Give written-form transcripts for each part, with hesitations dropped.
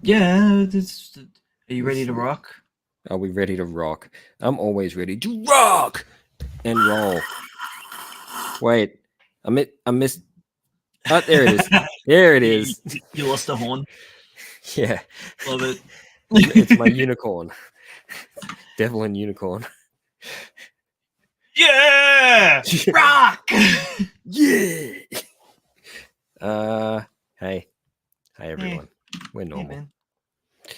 Yeah, are you ready to rock? Are we ready to rock? I'm always ready to rock and roll. Wait, I missed. Oh, there it is. There it you, is. you lost a horn. Yeah, Love it. it's my unicorn. Devil and unicorn. Yeah! Rock! Yeah. Hey everyone. We're normal. Hey, man.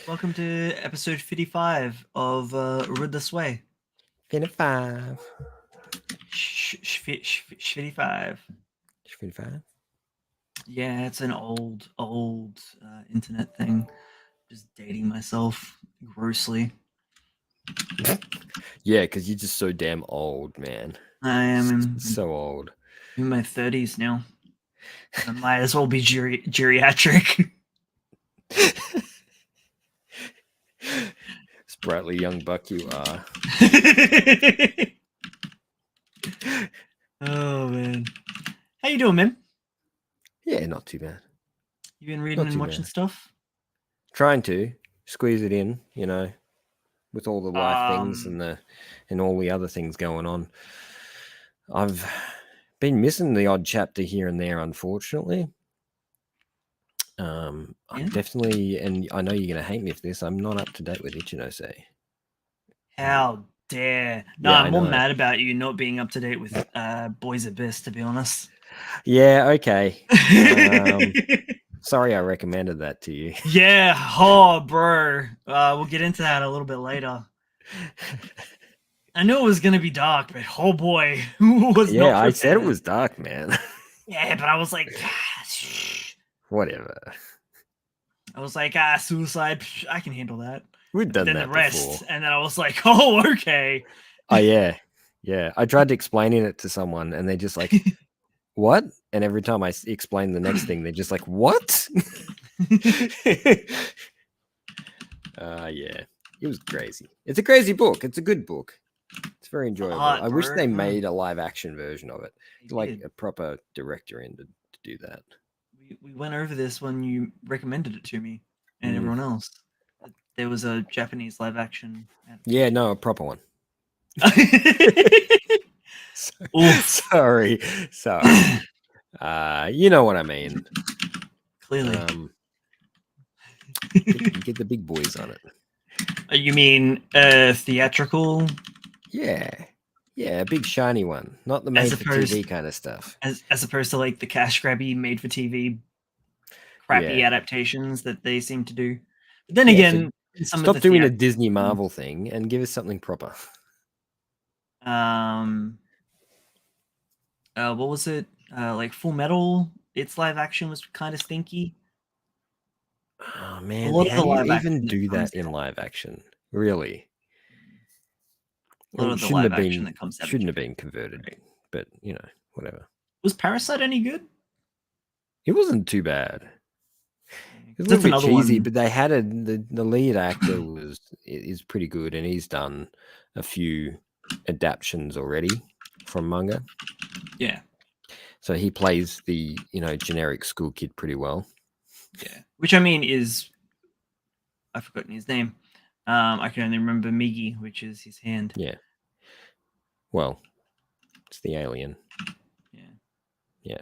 Welcome to episode 55 of Rid This Way. 55. 55. 55. Yeah, it's an old internet thing. Just dating myself grossly. Yeah, because you're just so damn old, man. I am so old. in my 30s now. I might as well be geriatric. Sprightly young buck you are. Oh, man. How you doing, man? Yeah, not too bad. You been reading and watching stuff? Trying to squeeze it in, with all the life things and all the other things going on. I've been missing the odd chapter here and there, unfortunately. I'm definitely, and I know you're going to hate me for this, I'm not up to date with Ichinose. How dare. No, yeah, I'm more mad about you not being up to date with Boys Abyss, to be honest. Yeah, okay. Sorry I recommended that to you. Yeah, oh, bro. We'll get into that a little bit later. I knew it was going to be dark, but oh boy. Yeah, I said it was dark, man. Yeah, but I was like... Whatever. I was like, suicide, I can handle that. We've done that before. And then I was like, oh, okay. Oh, yeah. Yeah. I tried explaining it to someone and they're just like, what? And every time I explain the next thing, they're just like, what? Yeah. It was crazy. It's a crazy book. It's a good book. It's very enjoyable. I wish they made a live action version of it. Like a proper director in to do that. We went over this when you recommended it to me and everyone else. There was a Japanese live action. Yeah, no, a proper one. Sorry. You know what I mean. Clearly. Get the big boys on it. You mean theatrical? Yeah. Yeah, a big shiny one. Not the made-for-TV kind of stuff. As opposed to like the cash grabby made-for-TV crappy adaptations that they seem to do. But then again... So stop doing a Disney Marvel thing and give us something proper. What was it? Like Full Metal, its live action was kind of stinky. Oh man, how do you even do that in live action? Really? A lot of the live action that comes out shouldn't have been converted, right? But whatever. Was Parasite any good? It wasn't too bad. It was a little bit cheesy, but they had the lead actor is pretty good, and he's done a few adaptations already from manga. Yeah. So he plays the generic school kid pretty well. Yeah. Which I mean is, I've forgotten his name. I can only remember Migi, which is his hand. Yeah. Well, it's the alien. Yeah. Yeah.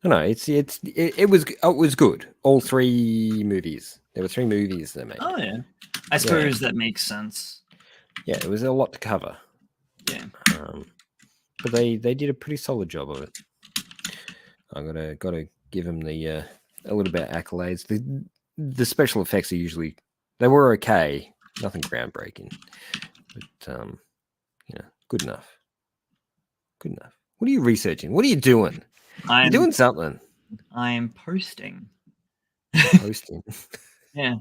No, it was good. All 3 movies. There were 3 movies they made. Oh yeah, I suppose that makes sense. Yeah, it was a lot to cover. Yeah, but they did a pretty solid job of it. I gotta give them the a little bit of accolades. The special effects are they were okay, nothing groundbreaking, but good enough. Good enough. What are you researching? What are you doing? You're doing something. I'm posting. Posting. Yeah.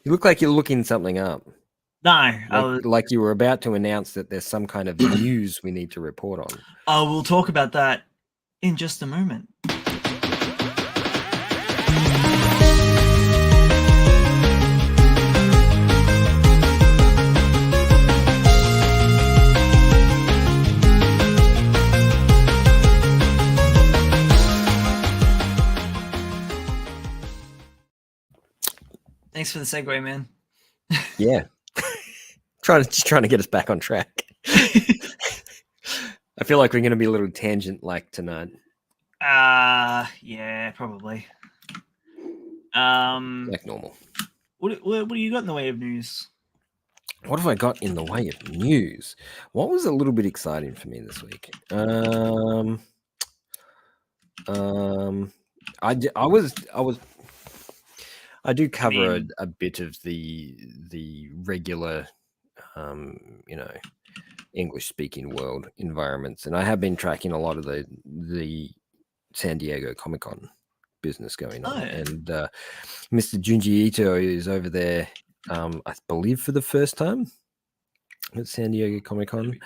You look like you're looking something up. No. Like you were about to announce that there's some kind of news we need to report on. We'll talk about that in just a moment. Thanks for the segue, man. Yeah. Just trying to get us back on track. I feel like we're going to be a little tangent like tonight. Yeah, probably. Like normal. What do you got in the way of news? What have I got in the way of news? What was a little bit exciting for me this week? I do cover mean- a bit of the regular, you know, English speaking world environments, and I have been tracking a lot of the San Diego Comic Con business going on, Oh, and Mr. Junji Ito is over there, I believe for the first time at San Diego Comic Con,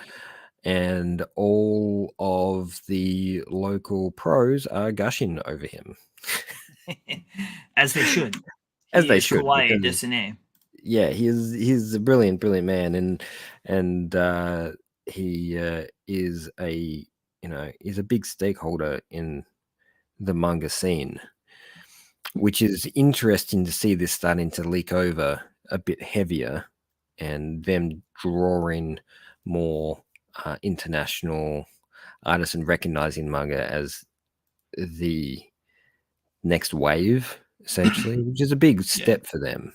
and all of the local pros are gushing over him. as they should. As He they is should, kawaii because desu. yeah, he's a brilliant man, and he is a is a big stakeholder in the manga scene, which is interesting to see this starting to leak over a bit heavier, and them drawing more international artists and recognizing manga as the next wave, essentially, which is a big Yeah. step for them.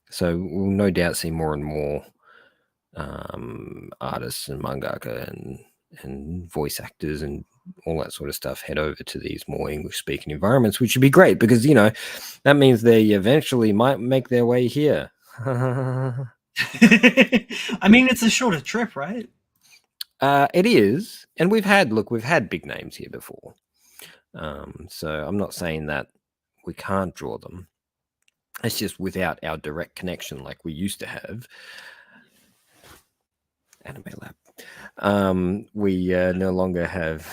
So we'll no doubt see more and more artists and mangaka and voice actors and all that sort of stuff head over to these more English speaking environments, which would be great because that means they eventually might make their way here. I mean, it's a shorter trip, right? It is, and we've had big names here before. So I'm not saying that we can't draw them. It's just without our direct connection like we used to have. Anime Lab. We no longer have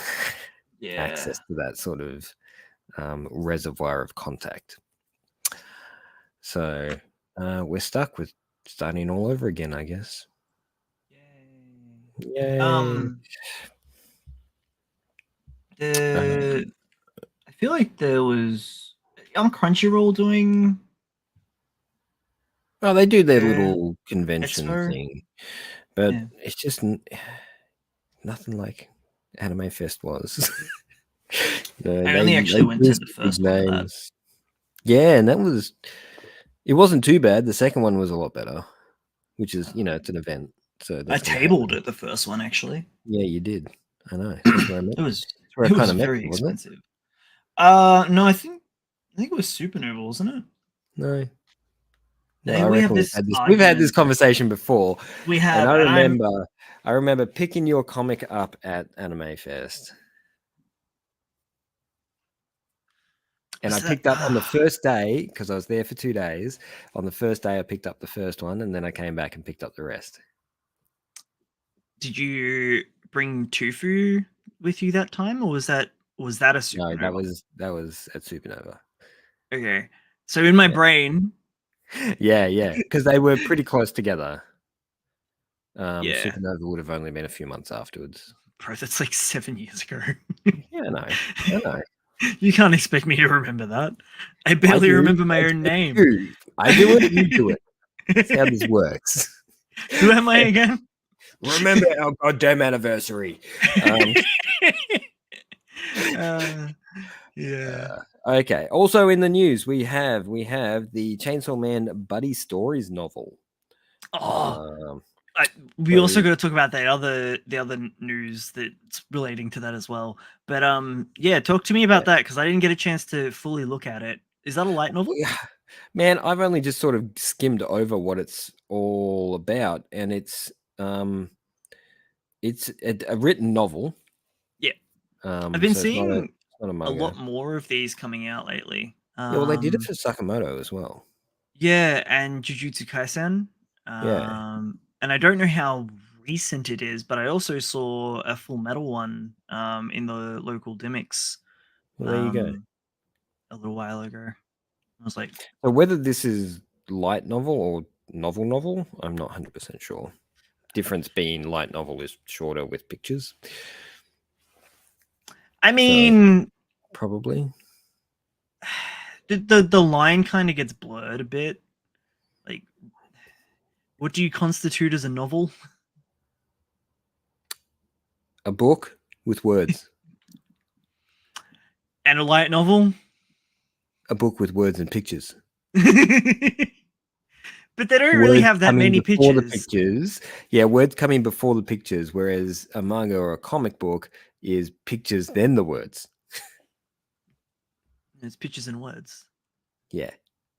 access to that sort of reservoir of contact. So we're stuck with starting all over again, I guess. Yay. I feel like there was on Crunchyroll doing. Oh, they do their little convention Expo? thing, but Yeah. it's just nothing like Anime Fest was. I only actually went do to some the big first one of that. names. Yeah, and it wasn't too bad. The second one was a lot better, which is it's an event, so I that's gonna tabled happen. at the first one actually. Yeah, you did. I know. That's where I met. It was That's where I it kind was of met very you, wasn't it? expensive. No, I think it was Supernova, wasn't it? No. No, Hey, I we have reckon this we've had this argument. conversation before, We and have, and I remember picking your comic up at Anime Fest. And I picked up on the first day because I was there for 2 days. On the first day, I picked up the first one, and then I came back and picked up the rest. Did you bring Tufu with you that time, or was that a Supernova? No, that was at Supernova. Okay, so in my brain, Yeah, because they were pretty close together. yeah, Supernova would have only been a few months afterwards. bro, that's like 7 years ago. Yeah, I know. You can't expect me to remember that. I I barely do. remember my I own expect name. you. I do it, you do it. That's how this works. Who am I again? Remember our goddamn anniversary. Yeah. Okay. Also in the news, we have the Chainsaw Man Buddy Stories novel. Oh, we also got to talk about the other news that's relating to that as well. But yeah, talk to me about that because I didn't get a chance to fully look at it. Is that a light novel? Man, I've only just sort of skimmed over what it's all about, and it's a written novel. Yeah, I've been So it's not seeing a a manga. lot more of these coming out lately. Yeah, well, they did it for Sakamoto as well. Yeah, and Jujutsu Kaisen. Yeah. And I don't know how recent it is, but I also saw a Full Metal one in the local Dimmicks Well, there you go. a little while ago. I was like, So whether this is light novel or novel, I'm not 100% sure. Difference being light novel is shorter with pictures. I mean, so, probably. The line kind of gets blurred a bit. Like, what do you constitute as a novel? A book with words. And a light novel? A book with words and pictures. But they don't really Words have that coming many before the pictures. pictures. Yeah, words coming before the pictures, whereas a manga or a comic book is pictures, then the words. It's pictures and words Yeah.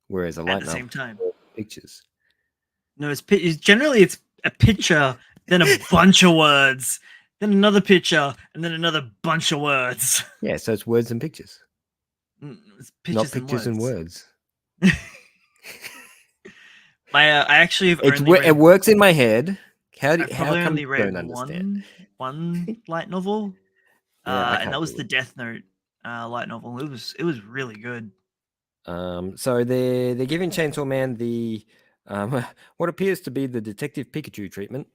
Whereas a at light the novel same time. pictures. No, generally it's a picture, then a bunch of words, then another picture, and then another bunch of words. Yeah, so it's words and pictures. It's Not pictures pictures and words. I actually have only It read. works in my head. I've How probably come only you read don't understand? one light novel, Yeah, I and that can't was do the it. Death Note light novel. It was really good. So they're giving Chainsaw Man the what appears to be the Detective Pikachu treatment,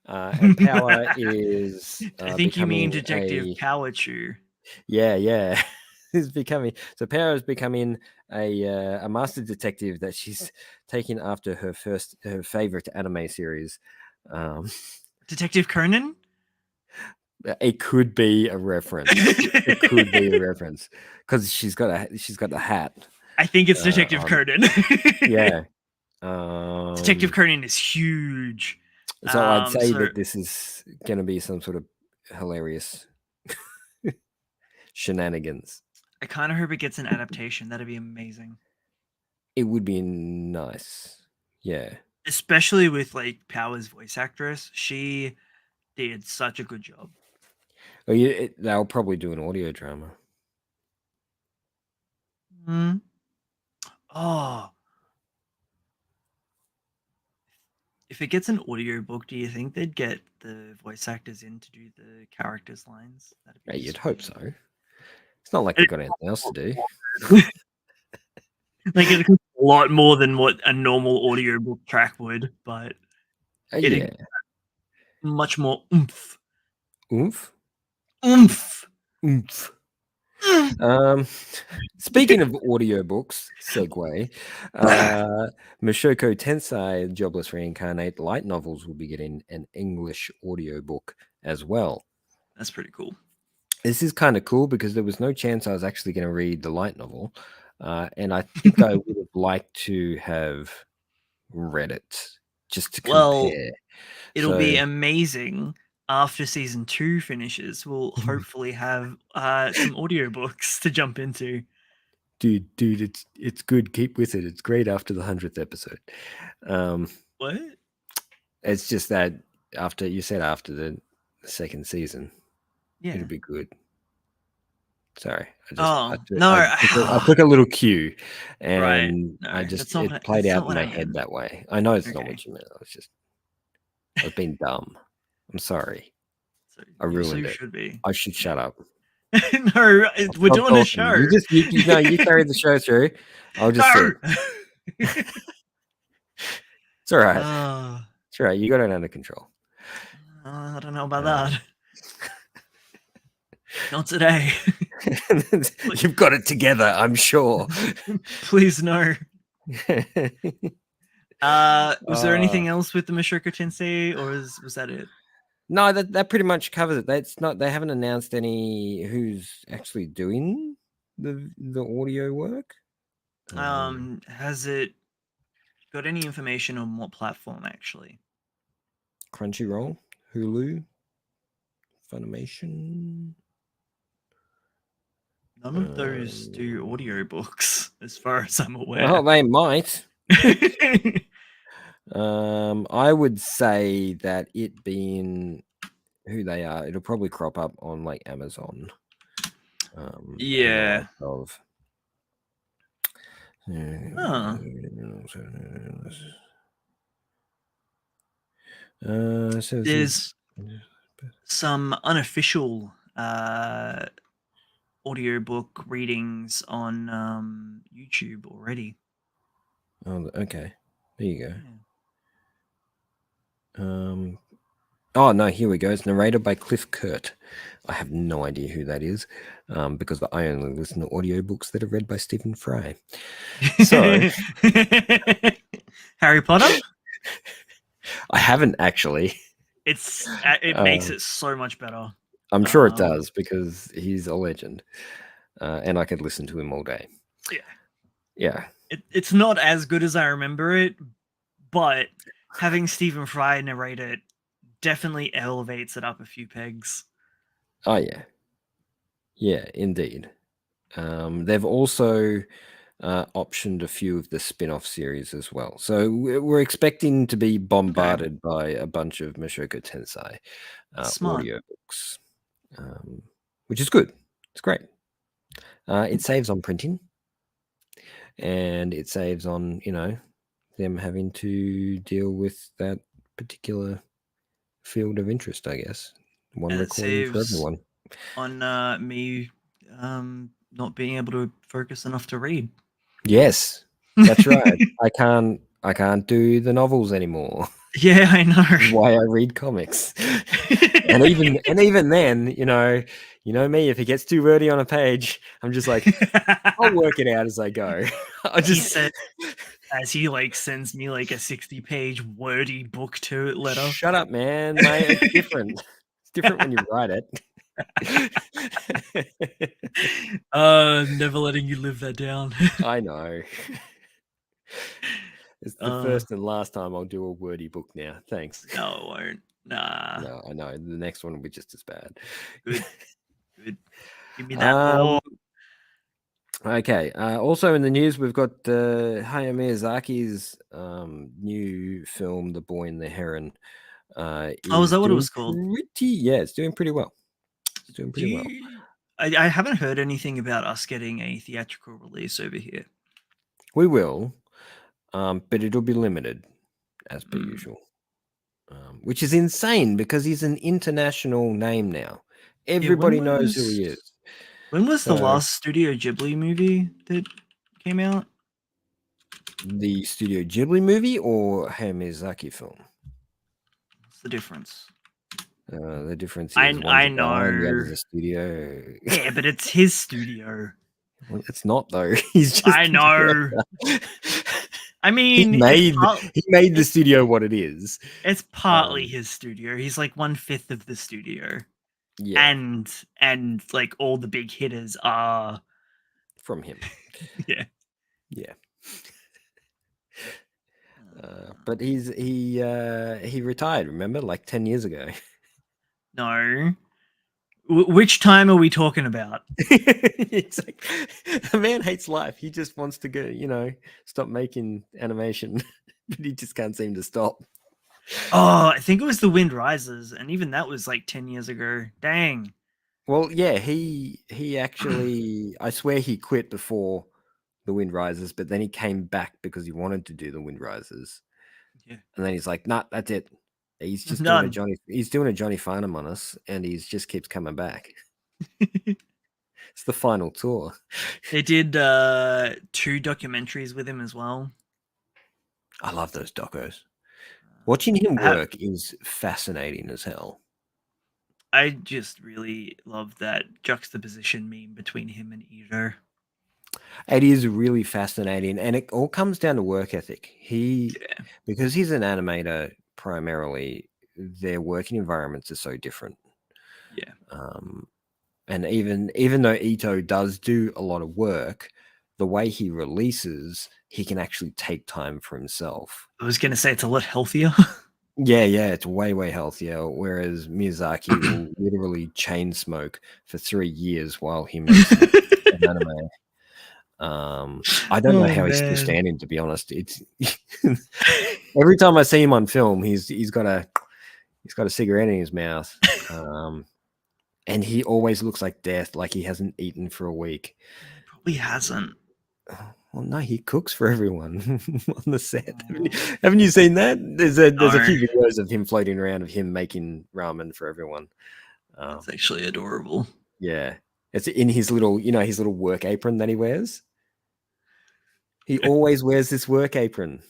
and Power is I think you mean becoming Detective Powerchew. yeah is becoming Power is becoming a master detective that she's taking after her favorite anime series. Detective Conan. It could be a reference. It could be a reference because she's got the hat. I think it's Detective On. Conan. Yeah. Detective Conan is huge. So I'd say So that this is going to be some sort of hilarious shenanigans. I kind of hope it gets an adaptation. That'd be amazing. It would be nice. Yeah. Especially with like Power's voice actress. She did such a good job. Oh, yeah, they'll probably do an audio drama. Mm. Oh, if it gets an audiobook, do you think they'd get the voice actors in to do the characters' lines? That'd be You'd hope sweet. so. It's not like they've got anything else to do. Like it costs a lot more than what a normal audiobook track would, but Yeah. it much more oomph. Oomph. Oomph. Oomph. Speaking of audiobooks, segue. Mashoko Tensei Jobless Reincarnate light novels will be getting an English audiobook as well. That's pretty cool. This is kind of cool because there was no chance I was actually going to read the light novel. And I think I would have liked to have read it just to Well, compare. it'll So, be amazing after season 2 finishes. We'll hopefully have some audiobooks to jump into. dude, it's good. Keep with it. It's great after the 100th episode. What? It's just that after the second season, Yeah. it'll be good. Sorry, Oh no! I took a little cue, Right. and No, it played that's out not in what my I head meant. that way. I know it's not Okay. what you meant. I was being dumb. I'm sorry. So, I so ruined you it. should be. I should shut up. No, we're Stop doing a talking. show. You carry the show through. I'll just No. sit. It's all right. Uh, It's all right. You got it under control. I don't know about that. Not today. You've got it together, I'm sure. Please no. Was there anything else with the Mashoko Tensei, or was that it? No, that pretty much covers it. They haven't announced any who's actually doing the audio work. Has it got any information on what platform actually? Crunchyroll, Hulu, Funimation. None of those do audiobooks, as far as I'm aware. Well, they might. I would say that it being who they are, it'll probably crop up on like Amazon. Yeah. Of. Huh. There's some unofficial audiobook readings on YouTube already. Oh, okay. There you go. Yeah. Oh no, here we go. It's narrated by Cliff Kurt. I have no idea who that is, because I only listen to audiobooks that are read by Stephen Fry. So Harry Potter. I haven't actually. It makes it so much better. I'm sure it does because he's a legend, and I could listen to him all day. Yeah, yeah. It's not as good as I remember it, but having Stephen Fry narrate it definitely elevates it up a few pegs. Oh yeah, indeed. They've also optioned a few of the spin-off series as well. So we're expecting to be bombarded by a bunch of Mushoku Tensei audiobooks, which is good. It's great. It saves on printing, and it saves on, them having to deal with that particular field of interest, I guess. One and recording for everyone. On me not being able to focus enough to read. Yes, that's right. I can't do the novels anymore. Yeah, I know. Why I read comics. and even then, you know me, if it gets too wordy on a page, I'm just like, I'll work it out as I go. He said, as he sends me a 60-page wordy book to letter. Shut up, man. Mate, it's different. It's different when you write it. Never letting you live that down. I know. It's the first and last time I'll do a wordy book now. Thanks. No, it won't. Nah. No, I know. The next one will be just as bad. Good. Give me that more. Okay. Also in the news, we've got Hayao Miyazaki's new film, The Boy and the Heron. Is that what it was called? It's doing pretty well. It's doing pretty well. I haven't heard anything about us getting a theatrical release over here. We will, but it'll be limited, as per usual. Which is insane because he's an international name now. Everybody knows who he is. When was the last Studio Ghibli movie that came out? The Studio Ghibli movie or Hayao Miyazaki film? What's the difference? The difference is I know. The other's a studio. Yeah, but it's his studio. Well, it's not though. He's just. I know. I mean, he made the studio what it is. It's partly his studio. He's like 1/5 of the studio. Yeah, and all the big hitters are from him. Yeah. But he retired. Remember, like 10 years ago. No. Which time are we talking about? It's like the man hates life. He just wants to go, stop making animation, but he just can't seem to stop. Oh, I think it was The Wind Rises, and even that was like 10 years ago. Dang. Well, yeah, he actually, I swear he quit before The Wind Rises, but then he came back because he wanted to do The Wind Rises. Yeah. And then he's like, nah, that's it. He's just doing a Johnny Farnham on us, and he just keeps coming back. It's the final tour. They did 2 documentaries with him as well. I love those docos. Watching him work is fascinating as hell. I just really love that juxtaposition meme between him and Ito. It is really fascinating, and it all comes down to work ethic. Because he's an animator primarily, their working environments are so different. Yeah. And even though Ito does do a lot of work, the way he releases, he can actually take time for himself. I was going to say it's a lot healthier. Yeah, it's way, way healthier. Whereas Miyazaki will literally chain smoke for 3 years while he makes an anime. I don't know how he's still standing, to be honest. It's every time I see him on film, he's got a cigarette in his mouth, and he always looks like death, like he hasn't eaten for a week. Probably hasn't. Well, no, he cooks for everyone on the set. Haven't you seen that? There's a few videos of him floating around of him making ramen for everyone. It's actually adorable. Yeah, it's in his little, his little work apron that he wears. He always wears this work apron.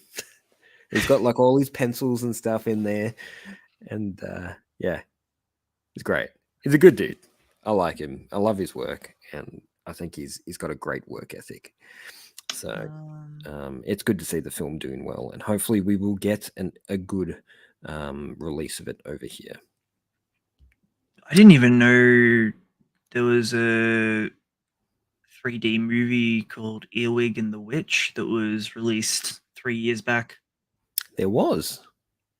He's got like all his pencils and stuff in there, and Yeah, he's great. He's a good dude. I like him. I love his work, and I think he's got a great work ethic. So Um, it's good to see the film doing well, and hopefully we will get a good release of it over here. I didn't even know there was a 3D movie called Earwig and the Witch that was released 3 years back. There was.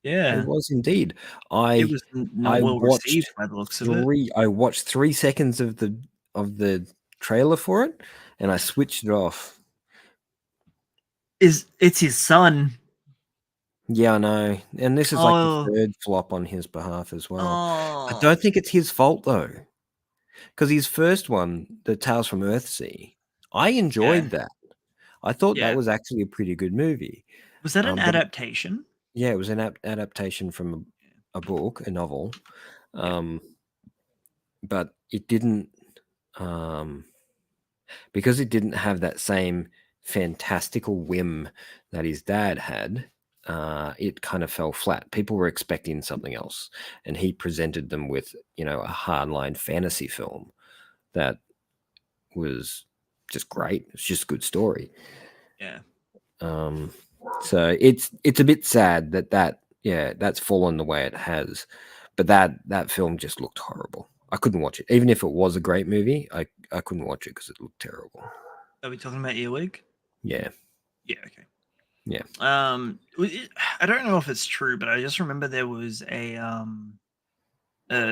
There Yeah, was indeed. it I was not I well received watched by the looks of it. I watched 3 seconds of the trailer for it, and I switched it off. It's his son? Yeah, I know. And this is like the Oh, third flop on his behalf as well. I oh, don't think it's his fault though, because his first one, the Tales from Earthsea, I yeah, enjoyed that. I thought that yeah. was actually a pretty good movie. Was that an But adaptation? yeah, it was an adaptation from a book, a novel. Yeah, Um, but it didn't. Um, because it didn't have that same fantastical whim that his dad had, it kind of fell flat. People were expecting something else, and he presented them with, a hardline fantasy film that was just great. It's just a good story. yeah. Um, so it's a bit sad that's fallen the way it has, but that film just looked horrible. I couldn't watch it, even if it was a great movie. I couldn't watch it because it looked terrible. Are we talking about Earwig? Yeah, Yeah, okay. yeah. I don't know if it's true, but I just remember there was a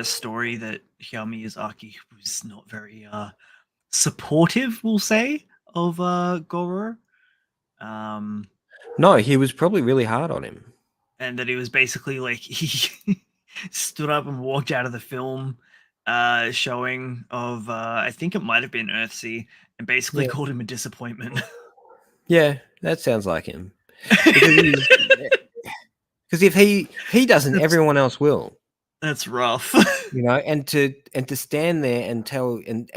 story that Hayao Miyazaki was not very supportive, we'll say, of Goro. Um, No, he was probably really hard on him. and that he was basically like he stood up and walked out of the film showing of I think it might have been Earthsea and basically Yeah. called him a disappointment. Yeah, that sounds like him. Because if he doesn't, that's everyone else will. that's rough. And to stand there and tell and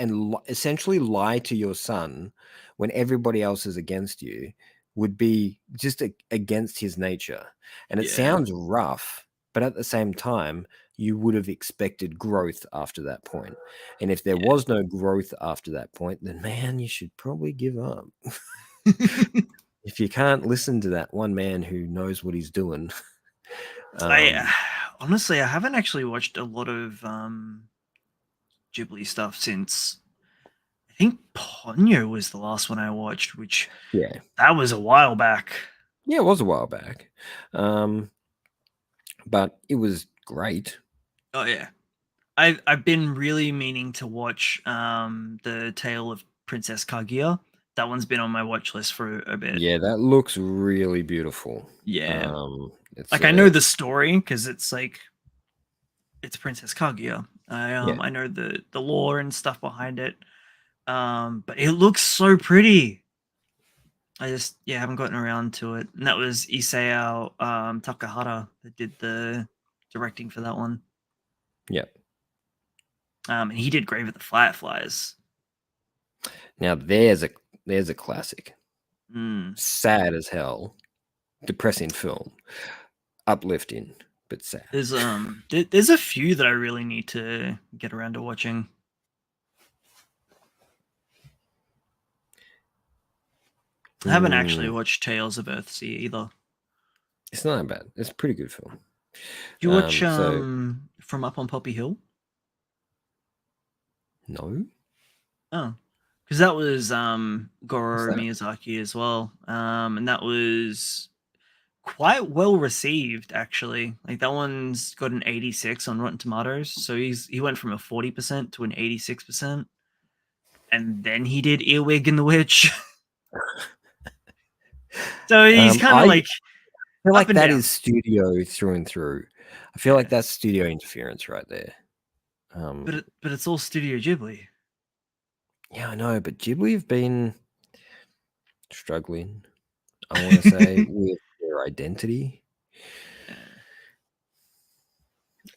essentially lie to your son when everybody else is against you would be just against his nature. And it Yeah, sounds rough, but at the same time, you would have expected growth after that point. And if there yeah. was no growth after that point, then man, you should probably give up. If you can't listen to that one man who knows what he's doing. I um honestly I haven't actually watched a lot of Ghibli stuff since I think Ponyo was the last one I watched, which yeah, that was a while back. it was a while back. But it was great. Oh yeah. I've been really meaning to watch the Tale of Princess Kaguya. That one's been on my watch list for a bit. Yeah, that looks really beautiful. Yeah. It's Like I know the story because it's Princess Kaguya. yeah, I know the lore and stuff behind it. But it looks so pretty. I just haven't gotten around to it. And that was Isao Takahata that did the directing for that one. yeah. And he did Grave of the Fireflies. Now there's a classic. Mm. Sad as hell, depressing film, uplifting but sad. There's a few that I really need to get around to watching. I haven't actually watched Tales of Earthsea either. It's not that bad. It's a pretty good film. Did you watch So From Up on Poppy Hill? no, Oh, because that was what's Goro that? Miyazaki as well. And that was quite well received actually. Like that one's got an 86 on Rotten Tomatoes. So he went from a 40% to an 86%. And then he did Earwig and the Witch. So he's kind of I like feel up like and that down. is studio through and through. I feel like Yeah. that's studio interference right there. But it's all Studio Ghibli. Yeah, I know, but Ghibli have been struggling, I want to say, with their identity. Yeah.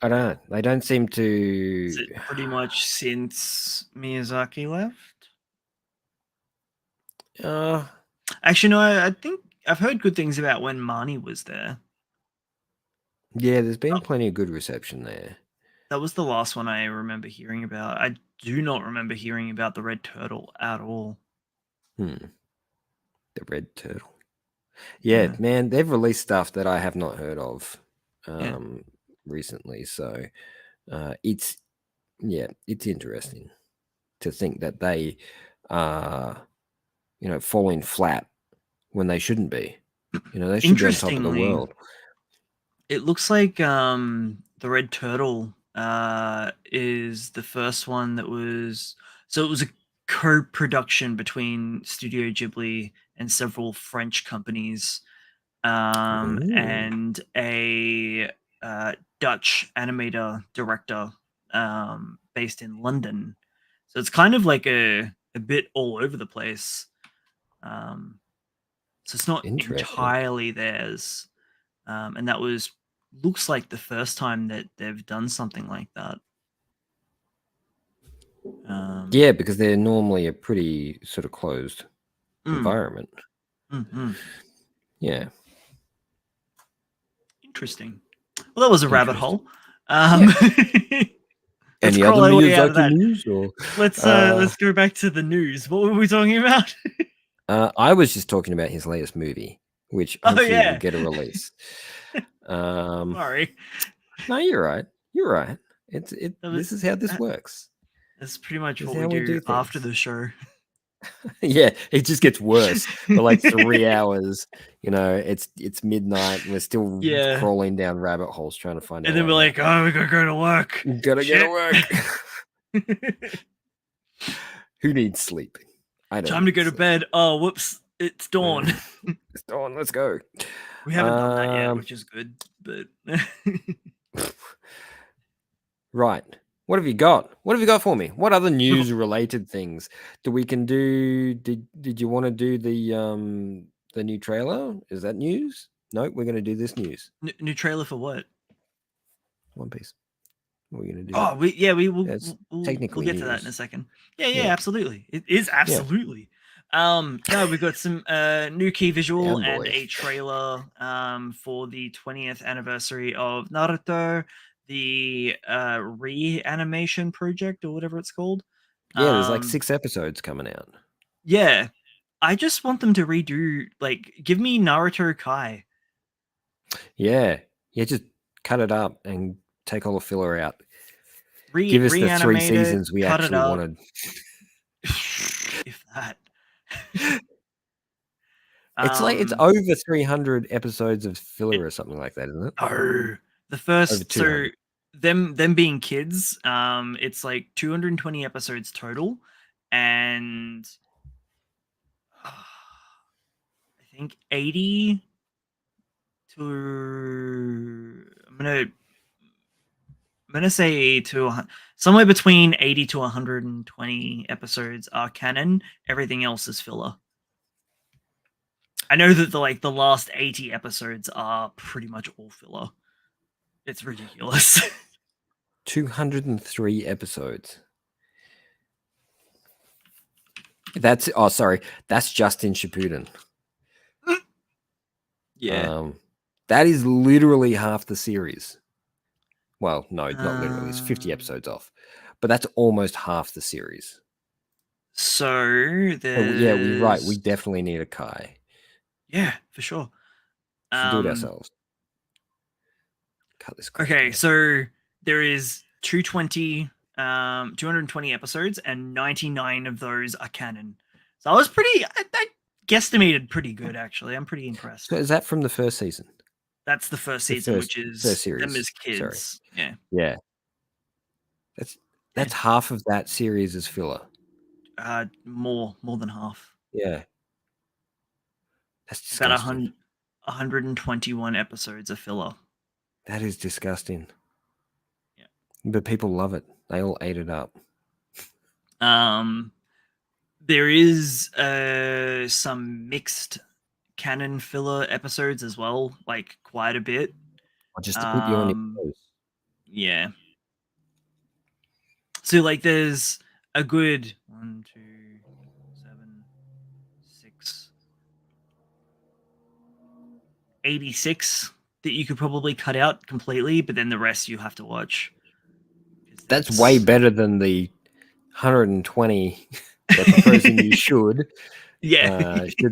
I don't know. They don't seem Is to. it pretty much since Miyazaki left? Uh, Actually, no, I think I've heard good things about when Marnie was there. yeah, there's been plenty of good reception there. That was the last one I remember hearing about. I do not remember hearing about the red turtle at all. The red turtle. Yeah, man, they've released stuff that I have not heard of recently. So it's interesting to think that they are, falling flat when they shouldn't be. They should be on top of the Interestingly, world. it looks like the red turtle is the first one that was, so it was a co-production between Studio Ghibli and several French companies, and a Dutch animator director based in London. So it's kind of like a bit all over the place. So it's not Interesting. entirely theirs. And that looks like the first time that they've done something like that. Yeah, because they're normally a pretty sort of closed environment. Yeah. Interesting. Well, that was a rabbit hole. Let's Any other crawl our way out of Miyazaki that. news? Or Let's go back to the news. What were we talking about? I was just talking about his latest movie, which hopefully will get a release. Sorry. No, you're right. You're right. This is how this works. That's pretty much This what is we how do things. after the show. Yeah, it just gets worse for like 3 hours. It's midnight and we're still crawling down rabbit holes trying to find. And then we're like, oh, we gotta go to work. Gotta go to work. Who needs sleep? I don't. Time to go to bed. Oh, whoops! It's dawn. It's dawn. Let's go. We haven't done that yet, which is good. But right. What have you got? What have you got for me? What other news-related things we can do? Did you want to do the new trailer? Is that news? No, we're going to do this news. New trailer for what? One Piece. What are we going to do? Oh, we'll get to that in a second. Yeah, absolutely. It is absolutely. No, we've got some new key visual and a trailer for the 20th anniversary of Naruto, the reanimation project or whatever it's called. Yeah, there's like 6 episodes coming out. Yeah. I just want them to redo, like, give me Naruto Kai. Yeah, just cut it up and take all the filler out. Give us the 3 seasons we actually wanted. If that. It's like it's over 300 episodes of filler or something like that, isn't it? Oh, the first, so them being kids, it's like 220 episodes total, and I think 80 to I'm gonna say somewhere between 80 to 120 episodes are canon. Everything else is filler. I know that the last 80 episodes are pretty much all filler. It's ridiculous. 203 episodes. That's Justin Shippuden. Yeah. That is literally half the series. Well, no, not literally. It's 50 episodes off. But that's almost half the series. So yeah, we're right. We definitely need a Kai. Yeah, for sure. Should do it ourselves. Cut this crap. Okay, so there is 220 episodes, and 99 of those are canon. So I guesstimated pretty good, actually. I'm pretty impressed. So is that from the first season? That's the first season, which is first series. them as kids. Sorry. Yeah. That's half of that series is filler. More than half. Yeah. That's disgusting. About 121 episodes of filler. That is disgusting. Yeah. But people love it. They all ate it up. There is some mixed canon filler episodes as well, like quite a bit. Just to keep you on your toes. Yeah. So like there's a good 1, 2, 7, 6, 86 that you could probably cut out completely, but then the rest you have to watch. That's way better than the 120 that the person you should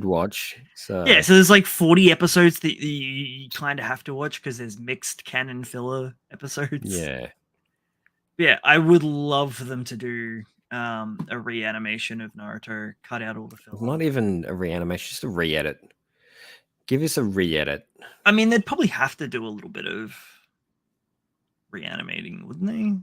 watch. So yeah, so there's like 40 episodes that you kind of have to watch because there's mixed canon filler episodes. Yeah, I would love for them to do a reanimation of Naruto, cut out all the filler. Not even a reanimation, just a re-edit. Give us a re-edit. I mean, they'd probably have to do a little bit of reanimating, wouldn't they?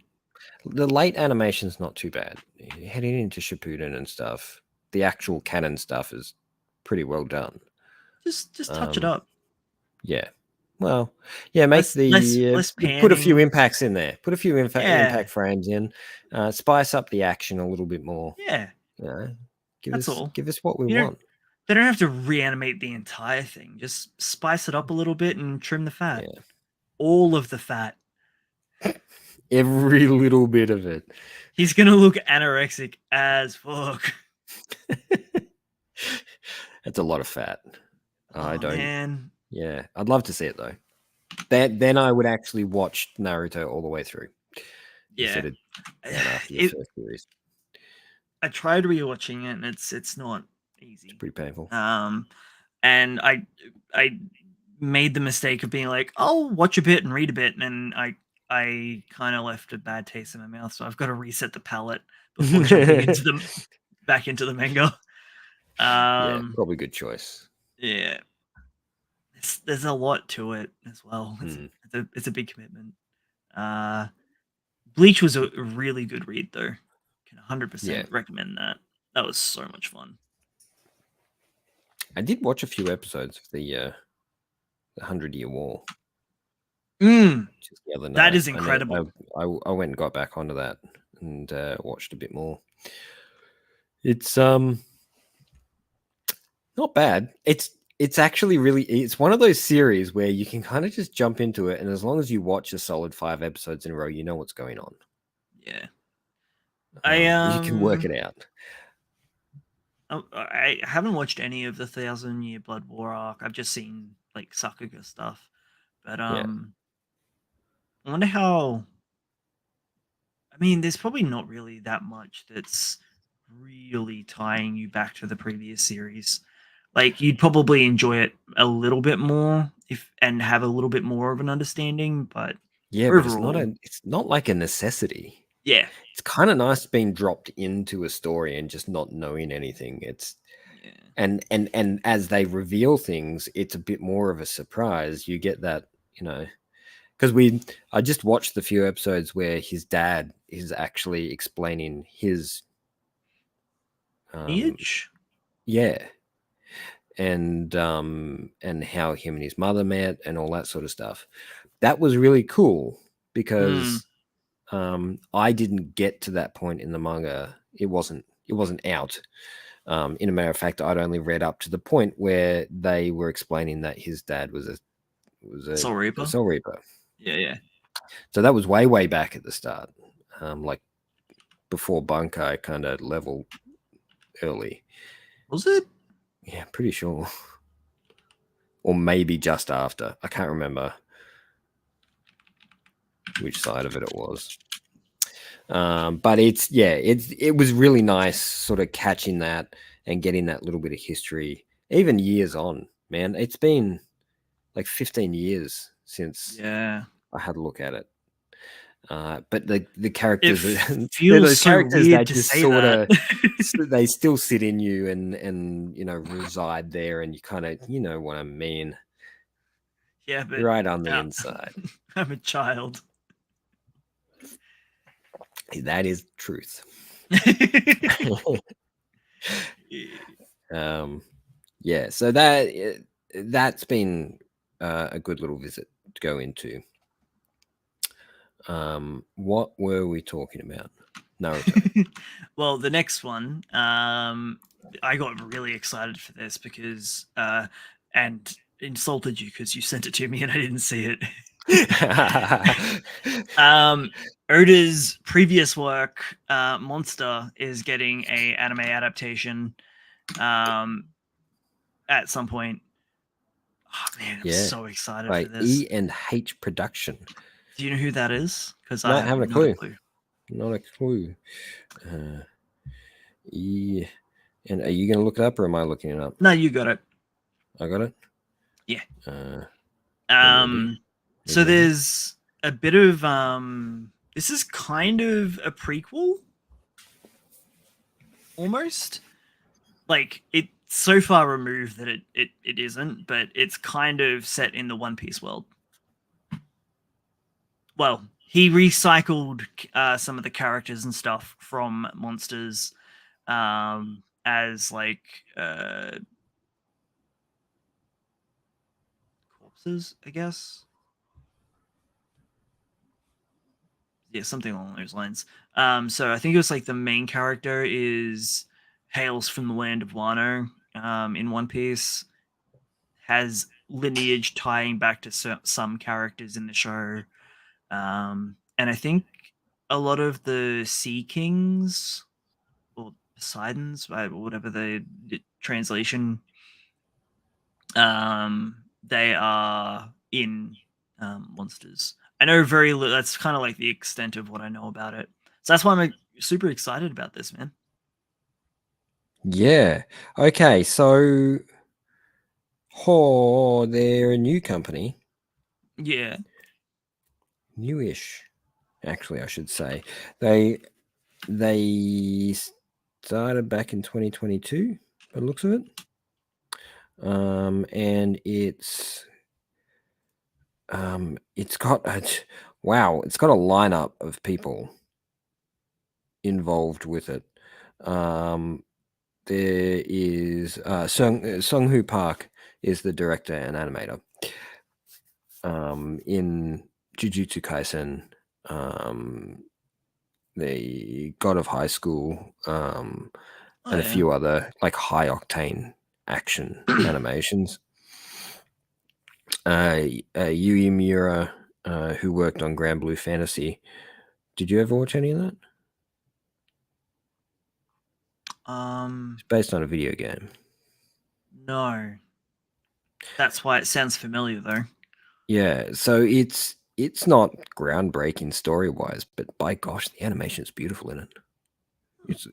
The late animation's not too bad. Heading into Shippuden and stuff, the actual canon stuff is pretty well done. Just touch it up. Yeah. Well, yeah, make less put a few panning. impacts in there. Put a few impact frames in. Spice up the action a little bit more. Yeah. Give That's us all. what we want. They don't have to reanimate the entire thing. Just spice it up a little bit and trim the fat. Yeah. All of the fat. Every little bit of it. He's gonna look anorexic as fuck. That's a lot of fat. I don't. Man. Yeah, I'd love to see it though. Then I would actually watch Naruto all the way through. Yeah. After the first series. I tried rewatching it and it's not easy. It's pretty painful. And I made the mistake of being like, I'll watch a bit and read a bit, and I kind of left a bad taste in my mouth, so I've got to reset the palate before jumping back into the manga. Yeah, probably a good choice. Yeah, there's a lot to it as well. It's a big commitment. Bleach was a really good read though. Can 100% recommend that. That was so much fun. I did watch a few episodes of the 100-Year War. Just the other night. That is incredible. I went and got back onto that and watched a bit more. It's not bad. It's actually it's one of those series where you can kind of just jump into it, and as long as you watch a solid 5 episodes in a row, you know what's going on. Yeah. You can work it out. I haven't watched any of the 1000-Year Blood War arc. I've just seen like Sakuga stuff. But I wonder how. I mean, there's probably not really that much that's really tying you back to the previous series. Like, you'd probably enjoy it a little bit more and have a little bit more of an understanding, but overall, but it's not like a necessity. Yeah, it's kind of nice being dropped into a story and just not knowing anything. And as they reveal things, it's a bit more of a surprise. You get that, because I just watched the few episodes where his dad is actually explaining his lineage. And how him and his mother met and all that sort of stuff. That was really cool because I didn't get to that point in the manga. It wasn't out. In a matter of fact, I'd only read up to the point where they were explaining that his dad was a Soul Reaper. A Soul Reaper. Yeah. So that was way back at the start, like before Bunkai kind of leveled early. Was it? Yeah, pretty sure. Or maybe just after. I can't remember which side of it was. But it was really nice sort of catching that and getting that little bit of history, even years on, man. It's been like 15 years since I had a look at it. But the characters, those characters that just sort of they still sit in you and reside there, and you kind of what I mean. Yeah, but right on the inside. I'm a child. That is truth. So that's been a good little visit to go into. What were we talking about? Naruto. Well, the next one, I got really excited for this because and insulted you because you sent it to me and I didn't see it. Oda's previous work, Monster, is getting a anime adaptation at some point. Oh man, I'm so excited for this. E&H Production. Do you know who that is? Because I have a clue. Not a clue. Yeah. And are you going to look it up, or am I looking it up? No, you got it. I got it. Yeah. I'm ready. So there's a bit of this is kind of a prequel, almost. Like it's so far removed that it isn't, but it's kind of set in the One Piece world. Well, he recycled some of the characters and stuff from Monsters as like corpses, I guess. Yeah, something along those lines. So I think it was like the main character is hails from the land of Wano in One Piece, has lineage tying back to some characters in the show. And I think a lot of the Sea Kings or Poseidons, whatever the translation, they are in Monsters. I know very little. That's kind of like the extent of what I know about it. So that's why I'm super excited about this, man. Yeah. Okay. So, they're a new company. Yeah. Newish, actually, I should say. They started back in 2022, by the looks of it. And it's got it's got a lineup of people involved with it. There is Sung Hoo Park is the director and animator. In Jujutsu Kaisen, the God of High School, and a Yeah. few other like high octane action animations. Yui Miura, who worked on Grand Blue Fantasy. Did you ever watch any of that? It's based on a video game. No. That's why it sounds familiar, though. Yeah, so it's not groundbreaking story wise, but by gosh, the animation is beautiful in it.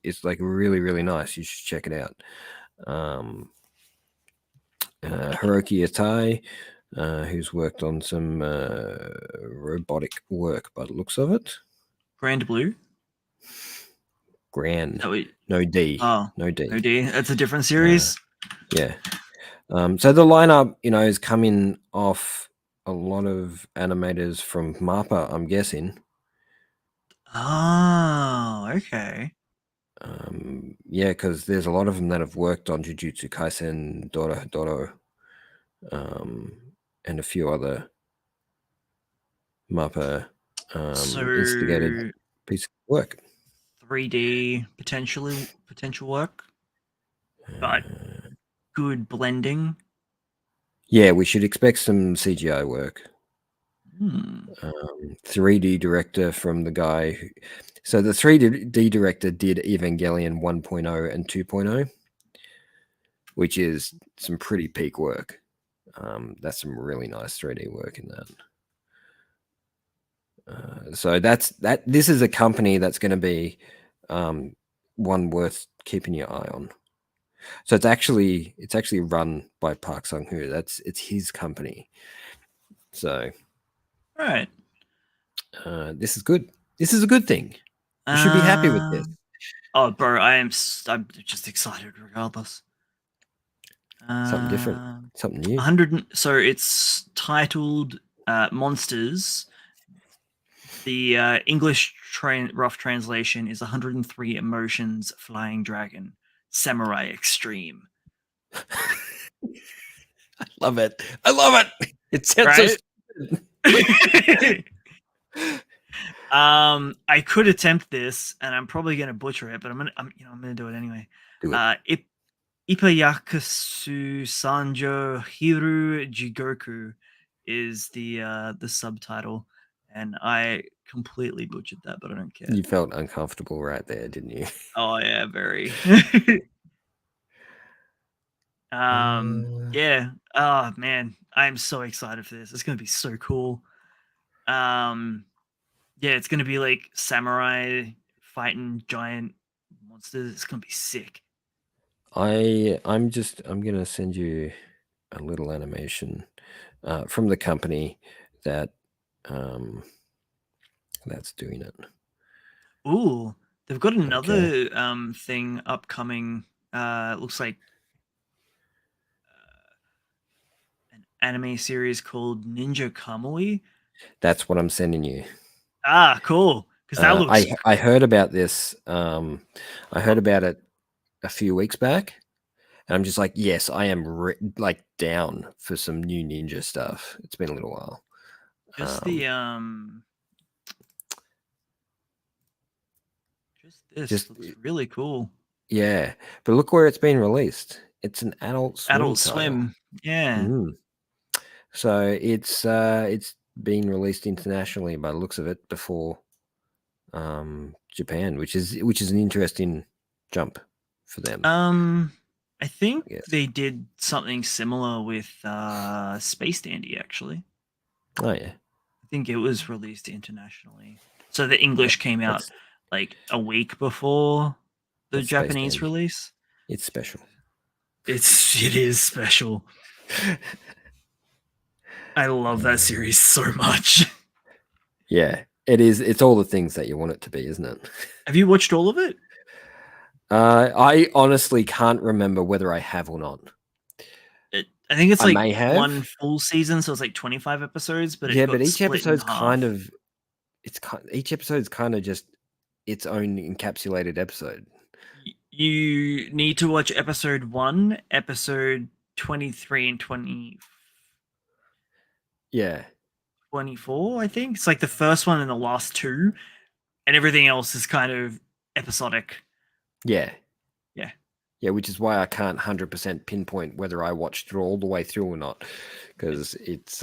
It's like really really nice. You should check it out. Hiroki Atai, who's worked on some robotic work by the looks of it. Grand Blue. Grand, Oh, no D, oh, no D. no D. That's a different series. Yeah. So the lineup, is coming off a lot of animators from MAPPA, I'm guessing. Oh, okay. Yeah, because there's a lot of them that have worked on Jujutsu Kaisen, Doro, and a few other MAPPA instigated So piece of work. 3D potential work, but good blending. Yeah, we should expect some CGI work. 3D director from the guy so the 3D director did Evangelion 1.0 and 2.0, which is some pretty peak work. That's some really nice 3D work in that. So this is a company that's going to be one worth keeping your eye on. So it's actually run by Park Sung-hoo. It's his company. So Right. this is good. This is a good thing. You should be happy with this. Oh, bro, I'm just excited regardless. Something different, something new. 100. So it's titled Monsters. The English rough translation is 103 Emotions Flying Dragon Samurai Extreme. I love it. I love it. It sounds Right? so I could attempt this, and I'm probably gonna butcher it, but I'm gonna do it anyway. Do it. Ipayakusu Sanjo Hiru Jigoku is the subtitle, and I completely butchered that, but I don't care. You felt uncomfortable right there, didn't you? Oh yeah, very. Yeah. Oh man, I'm so excited for this. It's gonna be so cool. Yeah, Yeah, it's gonna be like samurai fighting giant monsters. It's gonna be sick. I'm gonna send you a little animation from the company that um, that's doing it. Ooh, they've got Okay, another thing upcoming. Looks like an anime series called Ninja Kamui. that's what I'm sending you. Ah, cool. Because that looks I heard about this. I heard about it a few weeks back, and I'm just like, yes, I am like down for some new ninja stuff. It's been a little while. just just this Just looks really cool. yeah, but look where it's been released. It's an Adult Swim Adult title. Swim. Yeah. Mm. So it's being released internationally by the looks of it before Japan, which is an interesting jump for them, I think I guess. they did something similar with Space Dandy actually. Oh yeah, I think it was released internationally. So the yeah. English came out That's like a week before the that's Space Japanese Dandy. release. It's special. It is special. I love that Uh, series so much. yeah, it is. It's all the things that you want it to be, isn't it? Have you watched all of it? I honestly can't remember whether I have or not. I think it's I like may have. one full season, so it's like 25 episodes, but it Yeah, but got each split in episode's kind half. of each episode's kind of just its own encapsulated episode. You need to watch episode 1, episode 23 and Yeah, 24, I think. It's like the first one and the last two, and everything else is kind of episodic. yeah, Yeah. yeah. Which is why I can't 100% pinpoint whether I watched it all the way through or not, because it's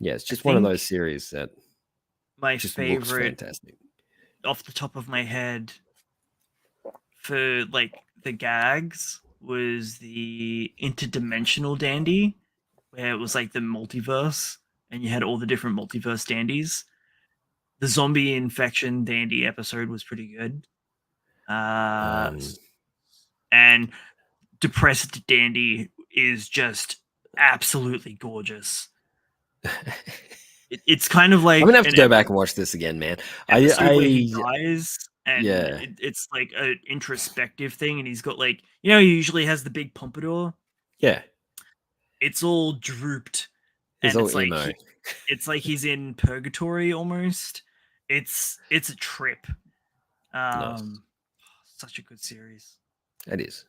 yeah, it's I just one of think those series that my just looks favorite fantastic. off the top of my head for like the gags was the interdimensional dandy, where it was like the multiverse and you had all the different multiverse dandies. The zombie infection dandy episode was pretty good. Um, And depressed dandy is just absolutely gorgeous. It's kind of I'm like gonna have to an go back and watch this again, man. episode where he I dies, and yeah, it's like an introspective thing, and he's got like, you know, he usually has the big pompadour. yeah. It's all drooped, He's and all emo. it's like he's in purgatory almost. It's a trip. Nice. Um, Such a good series. It is.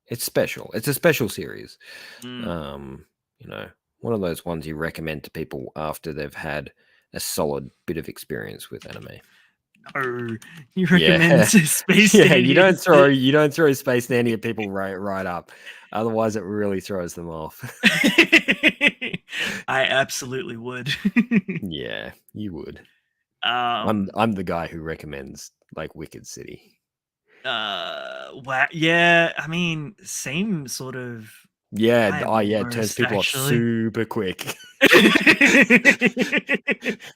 It's special. It's a special series. Mm. Um, you know, one of those ones you recommend to people after they've had a solid bit of experience with anime. Oh, you recommend Yeah, Space yeah. Dandy? You don't throw Space Nanny at people right up, otherwise it really throws them off. I absolutely would. Yeah, you would. um I'm the guy who recommends like Wicked City. wow, yeah, I mean, same sort of Yeah, vibe oh yeah, it turns almost, people off actually. super quick.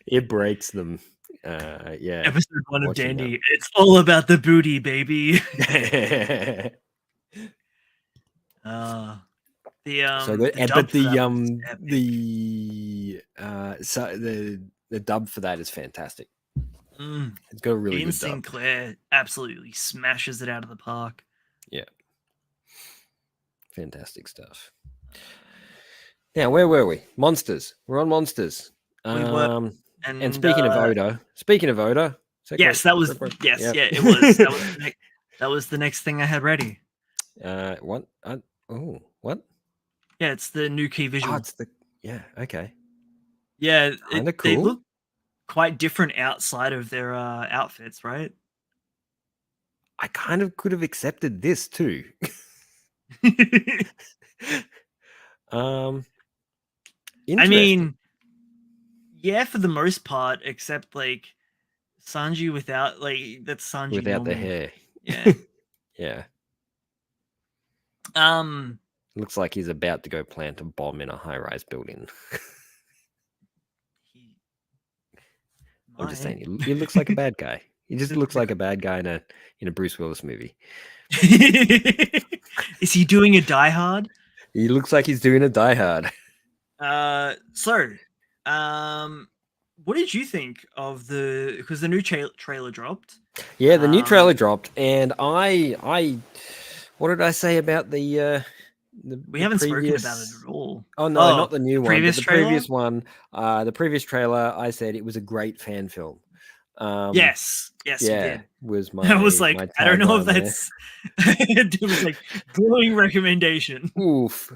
It breaks them. Yeah, Episode 1 of watching Dandy, it's all about the booty, baby. that. uh So good. the dub But for that was epic. the dub for that is fantastic. Mm. It's got a really Ian good dub. Sinclair absolutely smashes it out of the park. Yeah, fantastic stuff. Now, where were we? Monsters. We're on monsters. We were, And and speaking of Oda, yes, that was, yes, yeah. yeah, it was. That was the next thing I had ready. What? Oh, what? Yeah, it's the new key Oh, visual. it's the okay. Yeah, Kind of they cool. look quite different outside of their outfits, right? I kind of could have accepted this too. I Interesting. mean, yeah, for the most part, except like Sanji without, like, that's Sanji Without the normal. hair. Yeah. Yeah. Um, Looks like he's about to go plant a bomb in a high-rise building. he I'm just Might. saying, he looks like a bad guy. He just looks like a bad guy in a Bruce Willis movie. Is he doing a Die Hard? He looks like he's doing a Die Hard. What did you think of because the new trailer dropped? Yeah, the new trailer dropped, and what did I say about the We haven't spoken previous? about it at all. Oh no, not the new one, but previous the trailer? previous one. The previous trailer, I said it was a great fan film. Yes, you did. Was I was my like, I don't know if tagline there. that's. It was like glowing recommendation. Oof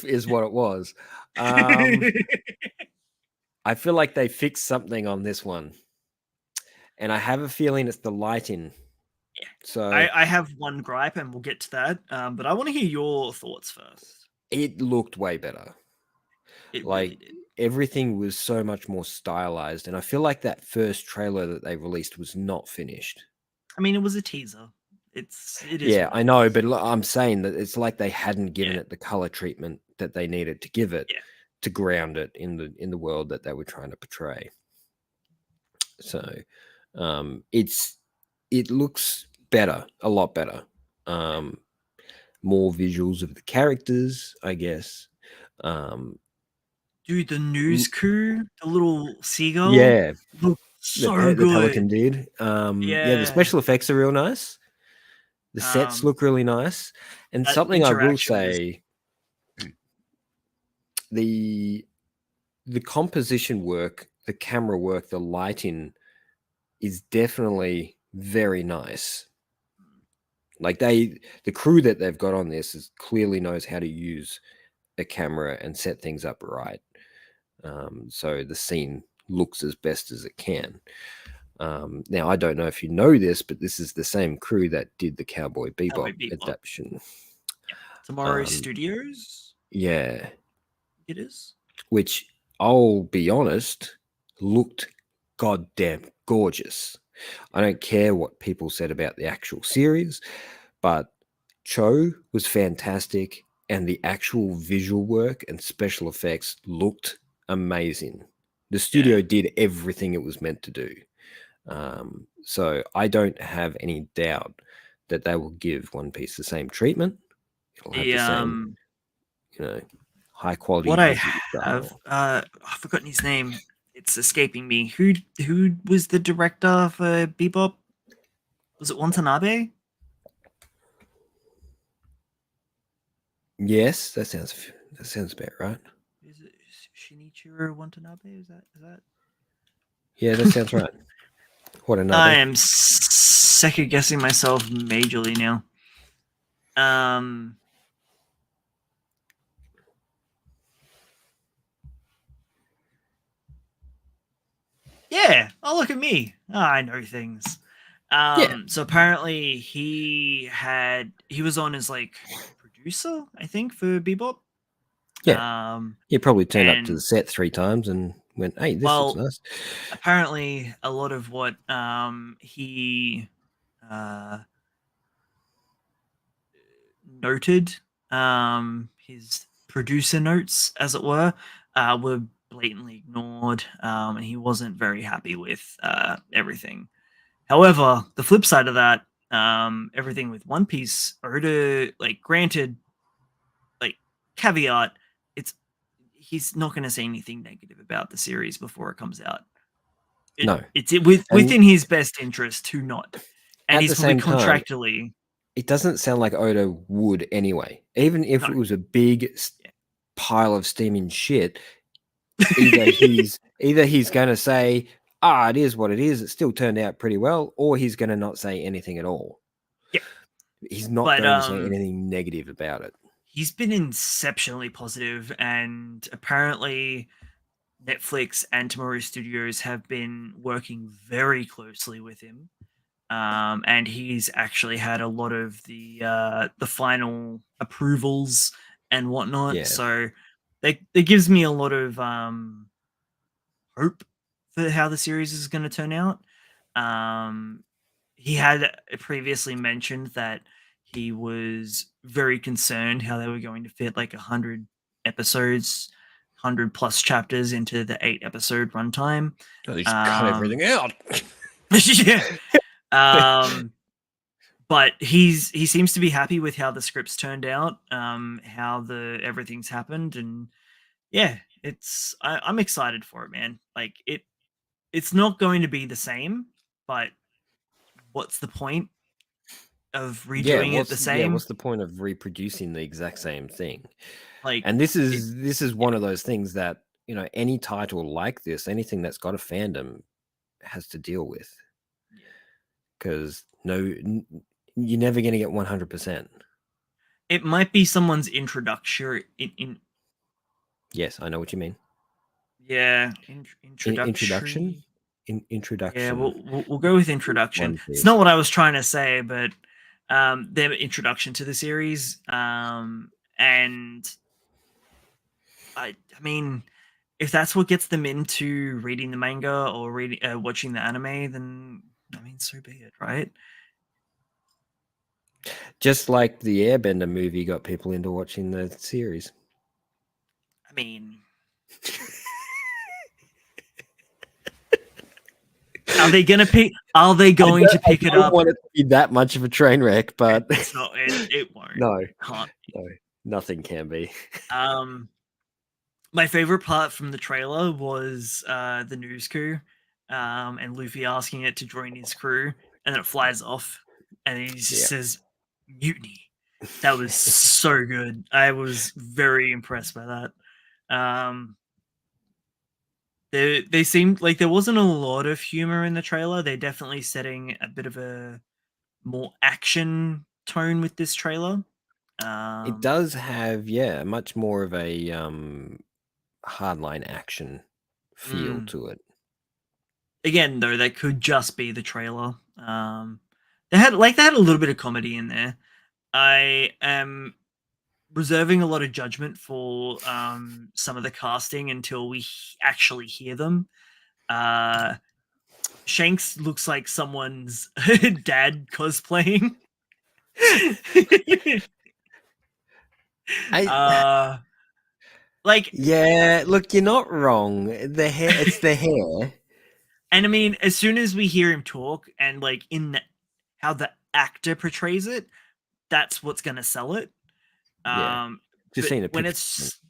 is what it was. I feel like they fixed something on this one, and I have a feeling it's the lighting. Yeah. So I have one gripe, and we'll get to that. But I want to hear your thoughts first. it looked way better. It Like really did. everything was so much more stylized, and I feel like that first trailer that they released was not finished. I mean, it was a teaser. It is. Yeah, I know, but I'm saying that it's like they hadn't given it the color treatment that they needed to give it to ground it in the world that they were trying to portray. So, it looks better, a lot better. More visuals of the characters, I guess. Dude, the news crew, the little seagull, looked so the good. Pelican did. The special effects are real nice. The sets look really nice, and something I will say, the composition work, the camera work, the lighting is definitely very nice. Like the crew that they've got on this clearly knows how to use a camera and set things up right. So the scene looks as best as it can. Now, I don't know if you know this, but this is the same crew that did the Cowboy Bebop adaptation. Yeah. Tomorrow Studios? Yeah. It is. Which, I'll be honest, looked goddamn gorgeous. I don't care what people said about the actual series, but Cho was fantastic, and the actual visual work and special effects looked amazing. The studio did everything it was meant to do. So I don't have any doubt that they will give One Piece the same treatment. It'll have the same, high quality. What I have, I've forgotten his name. It's escaping me. Who was the director for Bebop? Was it Watanabe? Yes, that sounds about right. Is it Shinichiro Watanabe? Is that? Yeah, that sounds right. Watanabe. I am second guessing myself majorly now. Yeah. Oh, look at me. Oh, I know things. So apparently he was on as like producer, I think, for Bebop. Yeah. He probably turned up to the set 3 times and went, "Hey, this looks nice." Apparently a lot of what he noted, his producer notes, as it were blatantly ignored, and he wasn't very happy with everything. However, the flip side of that, everything with One Piece, Oda, like, granted, like, caveat, he's not going to say anything negative about the series before it comes out. It's within his best interest to not, and he's probably contractually. It doesn't sound like Oda would anyway. Even if it was a big pile of steaming shit, either he's going to say, it is what it is, it still turned out pretty well, or he's going to not say anything at all. Yeah. He's not going to say anything negative about it. He's been exceptionally positive, and apparently Netflix and Tomorrow Studios have been working very closely with him. And he's actually had a lot of the final approvals and whatnot. Yeah. So that gives me a lot of hope for how the series is going to turn out. He had previously mentioned that he was very concerned how they were going to fit like 100 episodes, 100+ chapters into the 8-episode runtime. Oh, he's cut everything out. Yeah. But he seems to be happy with how the scripts turned out, how everything's happened, and yeah, I'm excited for it, man. Like it's not going to be the same, but what's the point of redoing it the same? What's the point of reproducing the exact same thing? Like, and this is one of those things that, you know, any title like this, anything that's got a fandom has to deal with, because you're never going to get 100%. It might be someone's introduction in Yes, I know what you mean. Yeah, Introduction. Yeah, we'll go with introduction. One, it's not what I was trying to say, but their introduction to the series, and I mean, if that's what gets them into reading the manga or watching the anime, then I mean, so be it, right? Just like the Airbender movie got people into watching the series. I mean, are they going to pick it up? I don't want it to be that much of a train wreck, but it's not. It won't. No, can't. No, nothing can be. My favorite part from the trailer was the news crew, and Luffy asking it to join his crew, and then it flies off, and he just says mutiny. That was so good. I was very impressed by that. They seemed like there wasn't a lot of humor in the trailer. They're definitely setting a bit of a more action tone with this trailer. It does have, much more of a hardline action feel to it. Again, though, that could just be the trailer. They had a little bit of comedy in there. I am reserving a lot of judgment for some of the casting until we actually hear them. Shanks looks like someone's dad cosplaying. Look, you're not wrong. The hair, it's the hair. And I mean, as soon as we hear him talk and like in how the actor portrays it, that's what's going to sell it. Just seeing a picture. When it's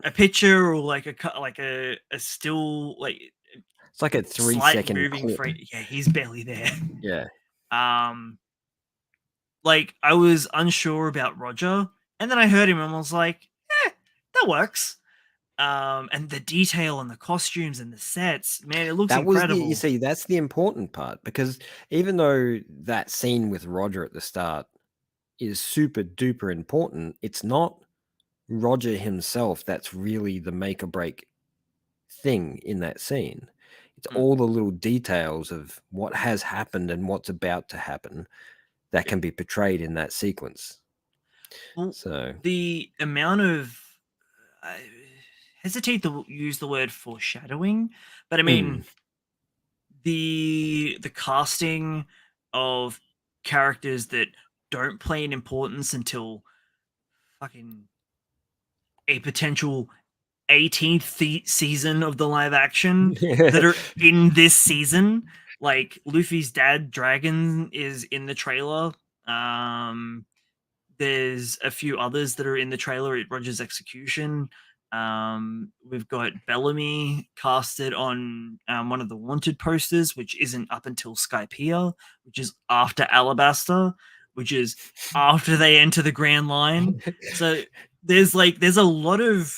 a picture or like a still, like it's like a 3-second moving frame. Yeah, he's barely there. Yeah. Like I was unsure about Roger, and then I heard him and I was like, that works. And the detail and the costumes and the sets, man, it looks incredible. You see, that's the important part, because even though that scene with Roger at the start is super duper important, it's not Roger himself that's really the make or break thing in that scene. It's all the little details of what has happened and what's about to happen that can be portrayed in that sequence. Well, so the amount of I hesitate to use the word foreshadowing, but I mean the casting of characters that don't play an importance until fucking a potential 18th season of the live action that are in this season. Like Luffy's dad, Dragon, is in the trailer. There's a few others that are in the trailer at Roger's execution. We've got Bellamy casted on one of the wanted posters, which isn't up until Skypiea, which is after Alabasta, which is after they enter the Grand Line. So there's a lot of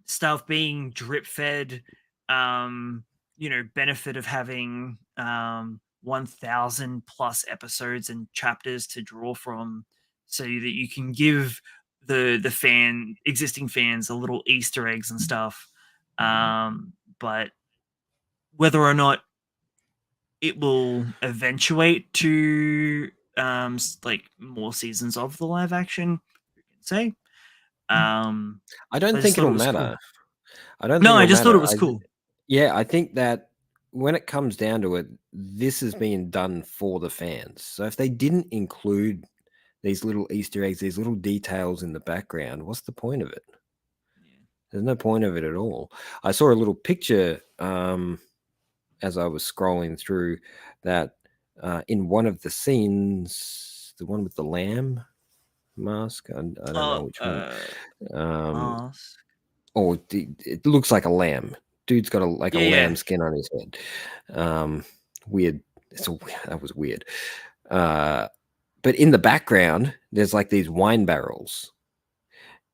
stuff being drip fed, benefit of having 1,000 plus episodes and chapters to draw from, so that you can give the existing fans a little Easter eggs and stuff. But whether or not it will eventuate to like more seasons of the live action, you can say. I don't think it'll matter. Cool. I just thought it was cool. I think that when it comes down to it, this is being done for the fans. So if they didn't include these little Easter eggs, these little details in the background, what's the point of it? There's no point of it at all. I saw a little picture as I was scrolling through that in one of the scenes, the one with the lamb mask. I don't know Oh, which one. mask. Oh, it looks like a lamb. Dude's got a Yeah, yeah. lamb skin on his head. Weird. That was weird. But in the background, there's like these wine barrels,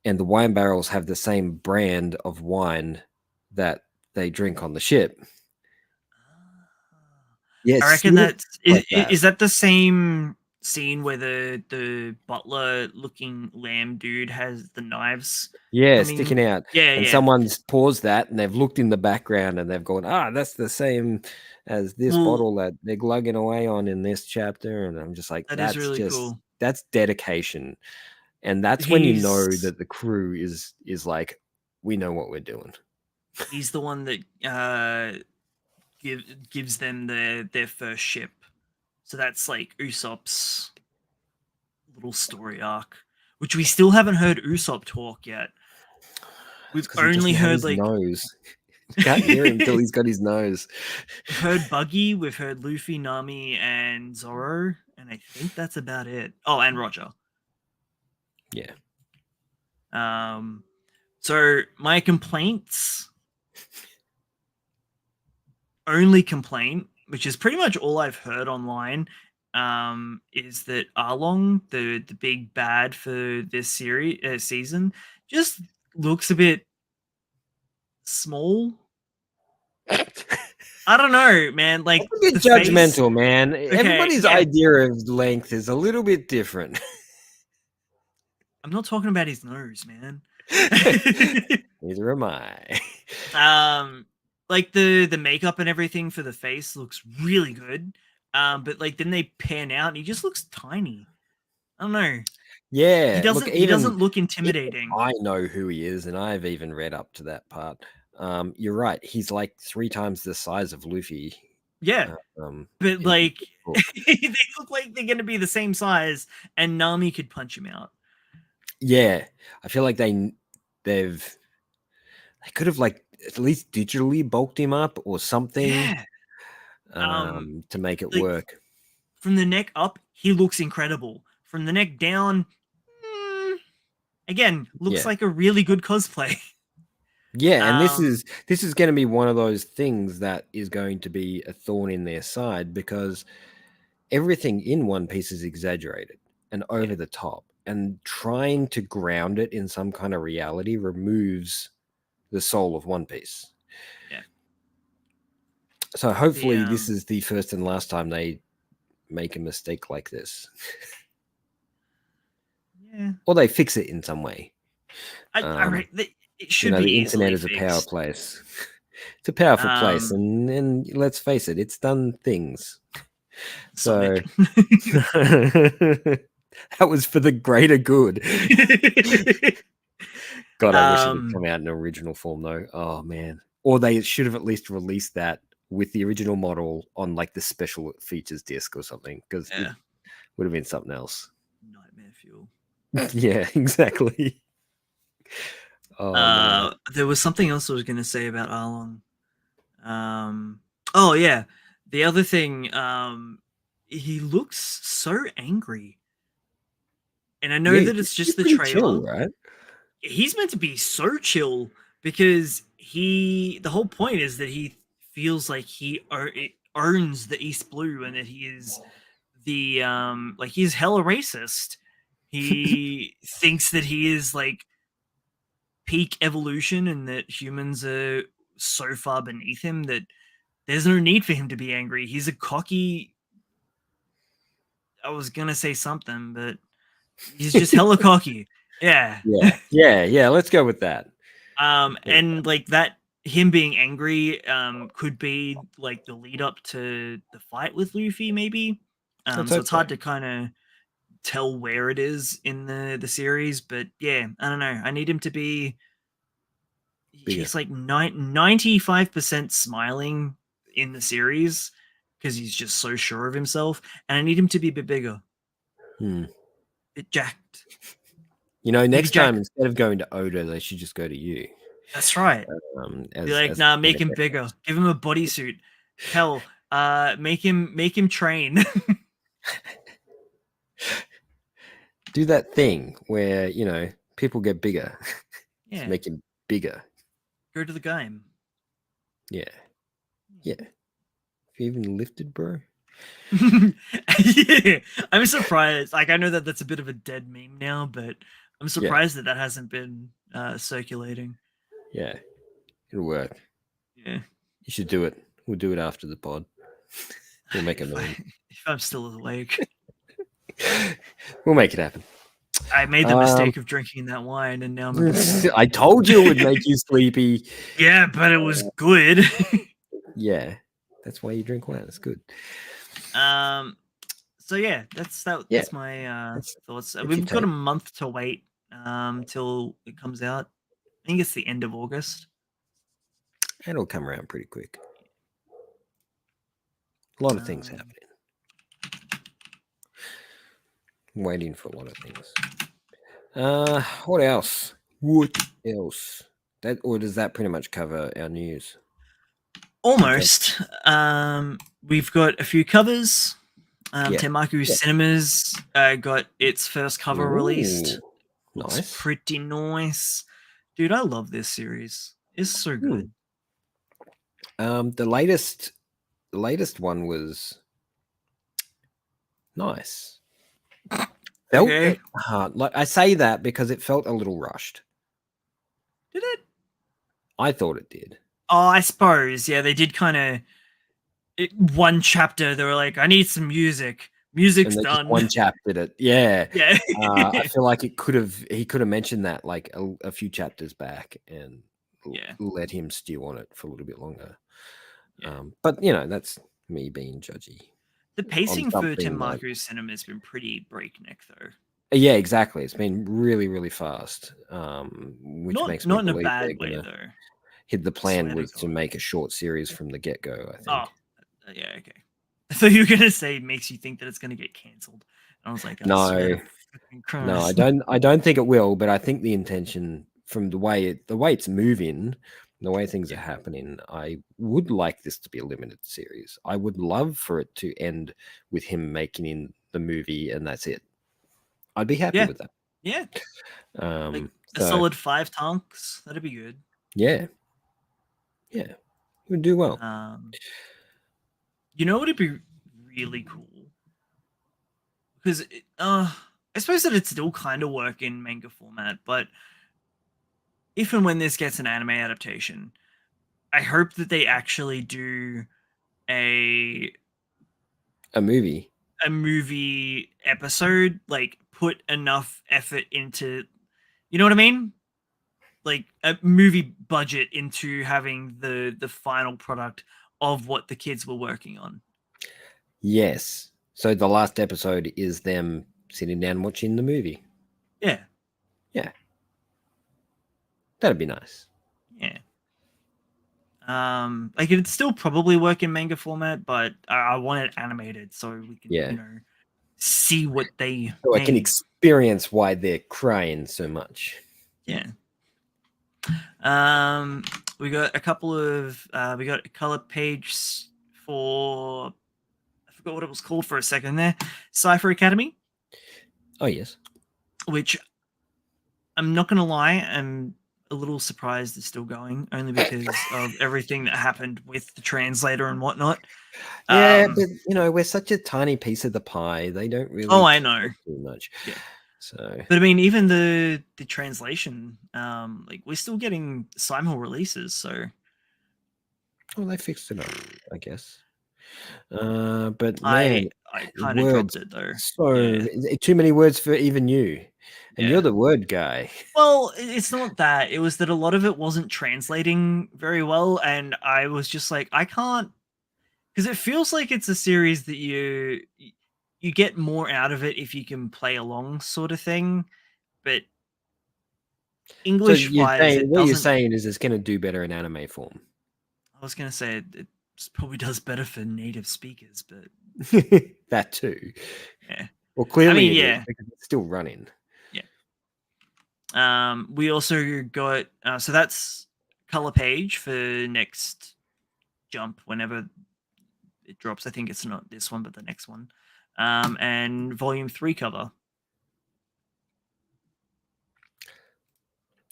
and the wine barrels have the same brand of wine that they drink on the ship. Yeah, I it's reckon little that's like that. is that the same scene where the butler looking lamb dude has the knives Yeah, coming? sticking out. Yeah, And yeah. someone's paused that and they've looked in the background and they've gone, that's the same as this Well, bottle that they're glugging away on in this chapter. And I'm just like, that is really cool. that's dedication. And that's when you know He's that the crew is like, we know what we're doing. he's the one that gives them their first ship. So that's like Usopp's little story arc, which we still haven't heard Usopp talk yet. We've Because he only doesn't have heard his like nose. You can't hear him until he's got his nose. we've heard Buggy, we've heard Luffy, Nami, and Zoro, and I think that's about it. Oh, and Roger. Yeah. So my complaints, only complaint, which is pretty much all I've heard online, is that Arlong, the big bad for this series season, just looks a bit small. I don't know, man. Like It's a the bit face. judgmental, man. Okay, Everybody's yeah. idea of length is a little bit different. I'm not talking about his nose, man. Neither am I. Like the makeup and everything for the face looks really good. But like then they pan out and he just looks tiny. I don't know. He Yeah, look, doesn't look even intimidating. I know who he is, and I've even read up to that part. You're right. He's like 3 times the size of Luffy. Yeah. But In like the book. they look like they're gonna be the same size and Nami could punch him out. Yeah, I feel like they could have like at least digitally bulked him up or something Yeah. Um to make it like work. from the neck up, he looks incredible. From the neck down, again, looks Yeah. like a really good cosplay. Yeah, and this Um, is going to be one of those things that is going to be a thorn in their side because everything in One Piece is exaggerated and yeah, over the top, and trying to ground it in some kind of reality removes the soul of One Piece. yeah. So The hopefully this is the first and last time they make a mistake like this. yeah, Or they fix it in some way. it should be The internet easily is a power fixed. place. It's a powerful place, Um, and let's face it, it's done things. Summit. So that was for the greater good. God, I wish it had come out in original form though. Oh man. Or they should have at least released that with the original model on like the special features disc or something, because it would have been something else. Nightmare fuel. Yeah, exactly. Oh man. There was something else I was going to say about Arlong. Oh yeah, the other thing. He looks so angry, and I know Yeah, that he's it's just the pretty chill, trailer. right? He's meant to be so chill because the whole point is that he feels like owns the East Blue and that he is the like he's hella racist. He thinks that he is like peak evolution and that humans are so far beneath him that there's no need for him to be angry. He's a cocky, I was gonna say something, but he's just hella cocky. Yeah. Yeah, let's go with that. And like that, him being angry, could be like the lead up to the fight with Luffy, maybe. Let's So hope it's so. hard to kind of tell where it is in the series, but yeah, I don't know. I need him to be. Bigger. He's like 95% smiling in the series because he's just so sure of himself, and I need him to be a bit bigger, bit jacked. You know, Maybe next Jack. time instead of going to Oda, they should just go to you. That's right. Be like, as nah, the make him Gecko. bigger. Give him a bodysuit. Hell, make him train. Do that thing where people get bigger. Just Yeah, make him bigger. go to the game. Yeah, yeah. Have you even lifted, bro? Yeah, I'm surprised. Like, I know that that's a bit of a dead meme now, but I'm surprised that that hasn't been circulating. Yeah, it'll work. Yeah, You should do it. We'll do it after the pod. We'll make a meme. if I'm still awake. We'll make it happen. I made the mistake of drinking that wine, and now I'm a bit... I told you it would make you sleepy. Yeah, but it was good. Yeah, that's why you drink wine. It's good. So yeah, that's Yeah. my thoughts. your We've got take. a month to wait till it comes out. I think it's the end of August. It'll come around pretty quick. A lot of things happening. I'm waiting for a lot of things. What else? What else? Or does that pretty much cover our news? Almost. We've got a few covers. Yeah. Tenmaku Cinemas got its first cover released. Ooh, Looks nice. pretty nice. Dude, I love this series. It's so good. The latest one was nice. Felt Okay. like I say that because it felt a little rushed. Did it? I thought it did. Oh, I suppose. Yeah, they did kind of... one chapter, they were like, I need some music. Music's and they done. Just one chapter it. Yeah. Yeah. I feel like he could have mentioned that like a few chapters back and let him stew on it for a little bit longer. Yeah. But that's me being judgy. The pacing for Tenmaku like, Cinema has been pretty breakneck, though. Yeah, exactly. It's been really, really fast, which makes me not in a believe bad way, though. The plan was to make a short series from the get-go, I think. Oh, yeah, okay. So you're gonna say makes you think that it's gonna get cancelled? I was like, no, I don't think it will. But I think the intention, from the way it's moving, the way things are happening, I would like this to be a limited series. I would love for it to end with him making in the movie, and that's it. I'd be happy with that. Yeah. Like a solid 5 tanks. That'd be good. Yeah. Yeah. It would do well. You know what would be really cool? Because I suppose that it's still kind of work in manga format, but if and when this gets an anime adaptation, I hope that they actually do a movie episode, like put enough effort into, you know what I mean? Like a movie budget into having the final product of what the kids were working on. Yes. So the last episode is them sitting down watching the movie. Yeah. Yeah. That'd be nice. Yeah. Like it'd still probably work in manga format, but I want it animated so we can, see what they. So I can experience why they're crying so much. Yeah. We got a couple of we got a color page for, I forgot what it was called for a second there. Cypher Academy. Oh yes. Which I'm not gonna lie, I'm a little surprised it's still going, only because of everything that happened with the translator and whatnot. Yeah, but we're such a tiny piece of the pie. They don't really. Oh, I know. Too much. Yeah. So. But I mean, even the translation, like we're still getting simul releases. So. Well, they fixed it up, I guess. But man, I kind of dropped it though. So too many words for even you. And you're the word guy. Well, it's not that. It was that a lot of it wasn't translating very well. And I was just like, I can't. Because it feels like it's a series that you get more out of it if you can play along sort of thing. But English-wise, what you're saying is it's going to do better in anime form. I was going to say it probably does better for native speakers, but... that too. Yeah. Well, clearly because it's still running. Yeah. We also got so that's color page for next jump whenever it drops. I think it's not this one, but the next one. And volume 3 cover.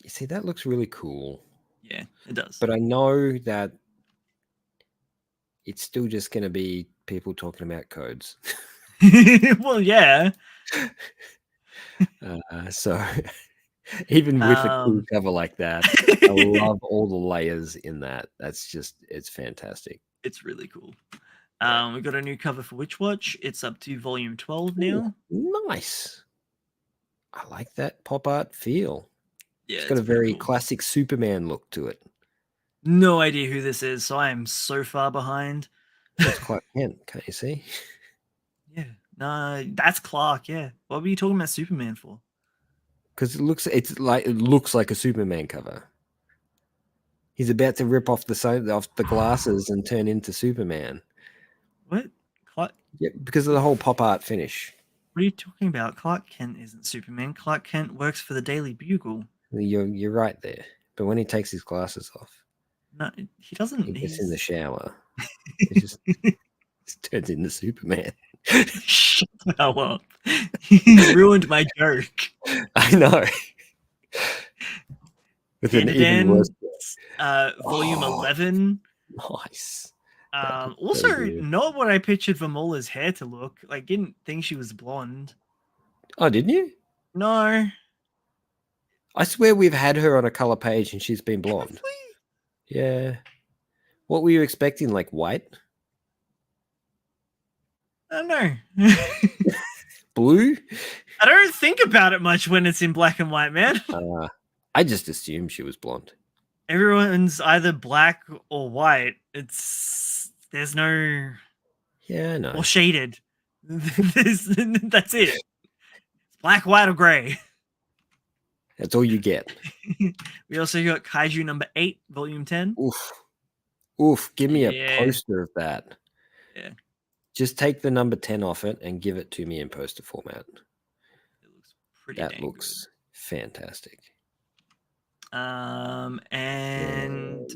You see, that looks really cool. Yeah, it does. But I know that it's still just going to be people talking about codes. Well, yeah. So even with a cool cover like that, I love all the layers in that. That's just, it's fantastic. It's really cool. Yeah. We got a new cover for Witch Watch. It's up to volume 12 now. Ooh, nice. I like that pop art feel. Yeah, it's got a very cool. classic Superman look to it. No idea who this is, so I am so far behind. It's Clark Kent, can't you see? Yeah, no, that's Clark. Yeah, what were you talking about Superman for? Because it looks like a Superman cover. He's about to rip off the glasses and turn into Superman. What? Clark? Yeah, because of the whole pop art finish. What are you talking about? Clark Kent isn't Superman. Clark Kent works for the Daily Bugle. You're right there. But when he takes his glasses off, no, he doesn't. He gets in the shower. He just turns into Superman. Shut the hell up! He ruined my joke. I know. With an even worse. Volume 11. Nice. Also, not what I pictured Vamola's hair to look like. Didn't think she was blonde. Oh, didn't you? No. I swear we've had her on a color page and she's been blonde. Yeah. What were you expecting? Like white? I don't know. Blue? I don't think about it much when it's in black and white, man. I just assumed she was blonde. Everyone's either black or white. There's no. Yeah, I know. Or shaded. That's it. It's black, white, or gray. That's all you get. We also got Kaiju number 8, volume 10. Oof. Give me a poster of that. Yeah. Just take the number 10 off it and give it to me in poster format. It looks pretty good. That looks fantastic. And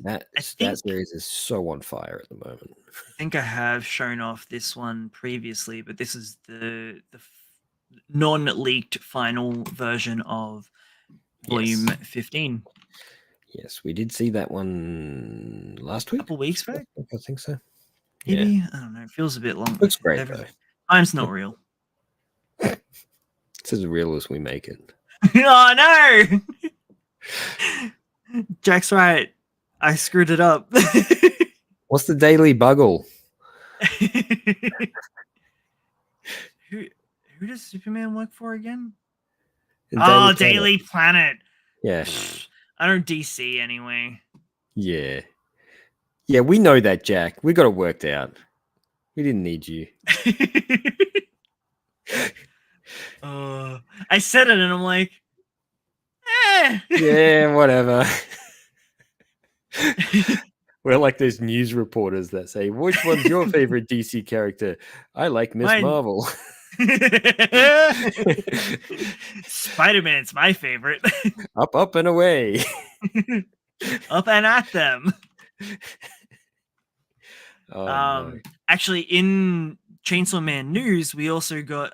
that series is so on fire at the moment. I think I have shown off this one previously, but this is the non-leaked final version of volume 15. Yes, we did see that one last week. A couple weeks back? I think so. Maybe? Yeah. I don't know. It feels a bit long. Looks great, though. Time's not real. It's as real as we make it. Oh, no! Jack's right. I screwed it up. What's the Daily Bugle? Who does Superman work for again? Daily Planet. Yeah. I don't DC anyway. Yeah. Yeah, we know that, Jack. We got it worked out. We didn't need you. I said it and I'm like, yeah, whatever. We're like those news reporters that say, which one's your favorite DC character? I like Miss Marvel. Spider-Man's my favorite. Up and away. Up and at them. No. Actually, in Chainsaw Man news, we also got,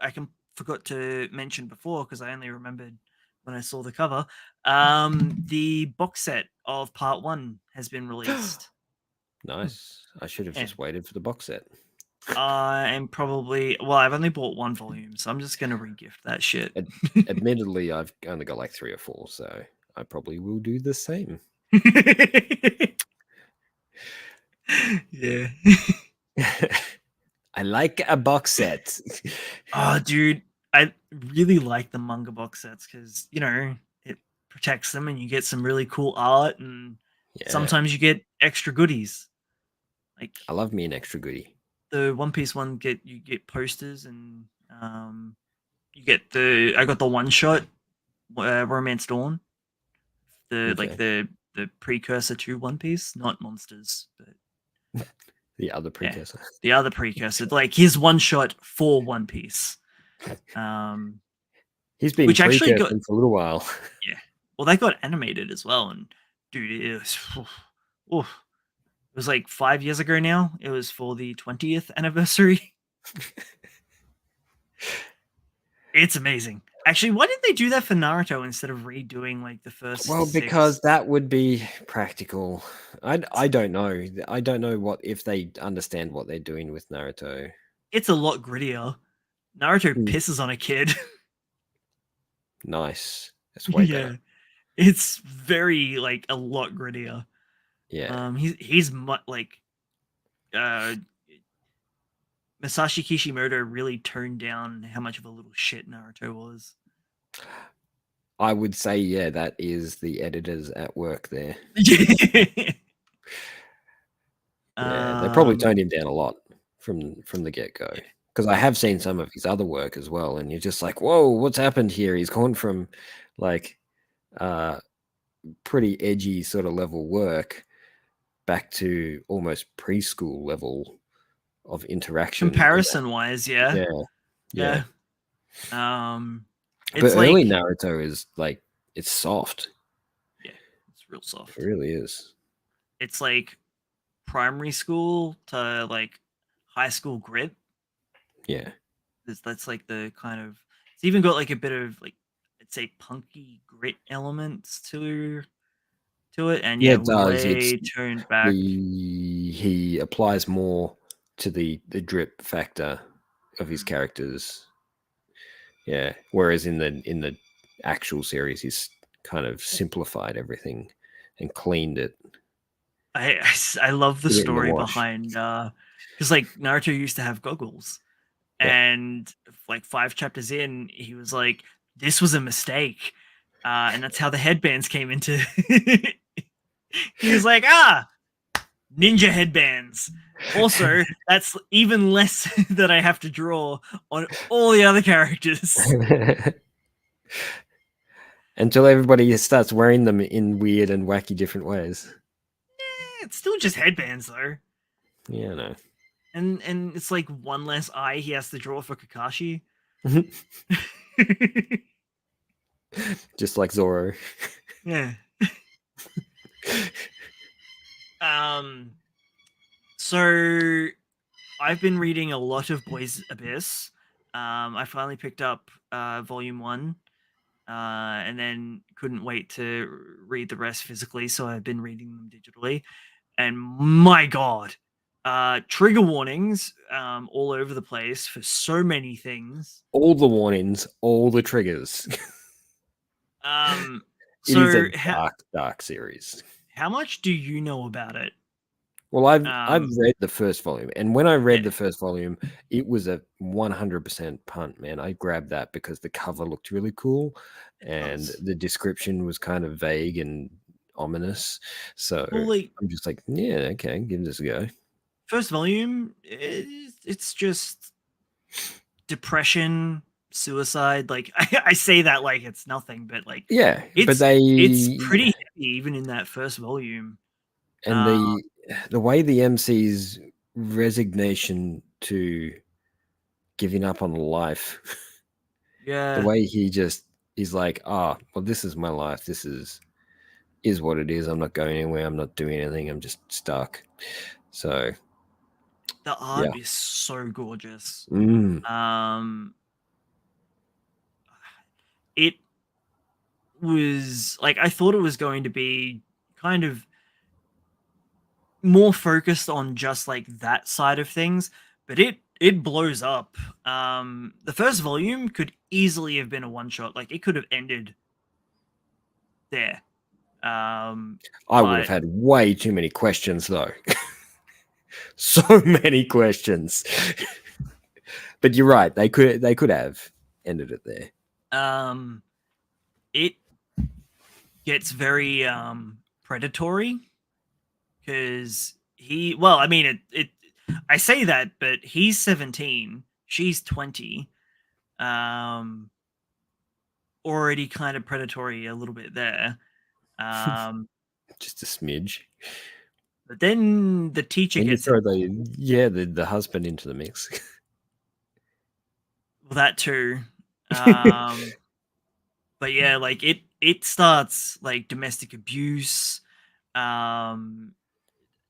forgot to mention before because I only remembered when I saw the cover, the box set of part 1 has been released. Nice. I should have just waited for the box set. And probably, I've only bought 1 volume, so I'm just going to regift that shit. Admittedly, I've only got like 3 or 4, so I probably will do the same. Yeah. I like a box set. Oh, dude, I really like the manga box sets because, it protects them and you get some really cool art and sometimes you get extra goodies. Like, I love me an extra goodie. The One Piece one, you get posters and you get I got the one shot Romance Dawn. The precursor to One Piece, not Monsters, but the other precursor. Yeah, the other precursor. Like his one shot for One Piece. He's been precursing for a little while. Yeah. Well, they got animated as well, and dude, it was, oof. It was like 5 years ago now. It was for the 20th anniversary. It's amazing. Actually, why didn't they do that for Naruto instead of redoing like the first Well, 6? because that would be practical. I don't know. I don't know what if they understand what they're doing with Naruto. It's a lot grittier. Naruto Mm. pisses on a kid. Nice. That's way better. Yeah. It's very like a lot grittier. Yeah. He's like uh Masashi Kishimoto really toned down how much of a little shit Naruto was. I would say, yeah, that is the editors at work there. Yeah, they probably toned him down a lot from the get-go. Because I have seen some of his other work as well, and you're just like, whoa, what's happened here? He's gone from like pretty edgy sort of level work back to almost preschool level of interaction. Comparison wise, yeah. Yeah, yeah. It's But like, early Naruto is like it's soft. yeah, it's real soft. It really is. It's like primary school to like high school grit. Yeah. That's like the kind of, it's even got like a bit of like, I'd say punky grit elements to it, and Yeah, yeah, it does. It's way turned back. he applies more to the drip factor of his characters. Yeah. Whereas in the actual series, he's kind of simplified everything and cleaned it. I love the Put it in the story wash. behind because like Naruto used to have goggles, Yeah. and like 5 chapters in, he was like, "This was a mistake," and that's how the headbands came into. He was like, ninja headbands. Also, that's even less that I have to draw on all the other characters. Until everybody starts wearing them in weird and wacky different ways. It's still just headbands though. Yeah, I know. And it's like one less eye he has to draw for Kakashi. Just like Zoro. Yeah. Um so I've been reading a lot of Boys Abyss. I finally picked up volume 1. And then couldn't wait to read the rest physically, so I've been reading them digitally. And my god, trigger warnings all over the place for so many things. All the warnings, all the triggers. It is a So dark series. how much do you know about it? Well, I've read the first volume, and when I read Yeah, the first volume, it was a 100% punt, man. I grabbed that because the cover looked really cool, it and does. the description was kind of vague and ominous. So Well, like I'm just like, yeah, okay, give this a go. first volume, it's just depression, suicide. Like I say that like it's nothing, but like Yeah, but it's pretty heavy even in that first volume. and the way the MC's resignation to giving up on life, the Yeah, way he's like, well, this is my life. This is what it is. I'm not going anywhere. I'm not doing anything. I'm just stuck. So the yeah. art is so gorgeous. Mm. It was like I thought it was going to be kind of more focused on just like that side of things, but it blows up. The first volume could easily have been a one shot. Like it could have ended there. I would have But had way too many questions though. So many questions. But you're right. They could have ended it there. it gets very predatory because I mean it I say that, but he's 17, she's 20. Already kind of predatory a little bit there. Just a smidge. But then the teacher And you gets throw the husband into the mix. that too. But yeah, like it starts like domestic abuse.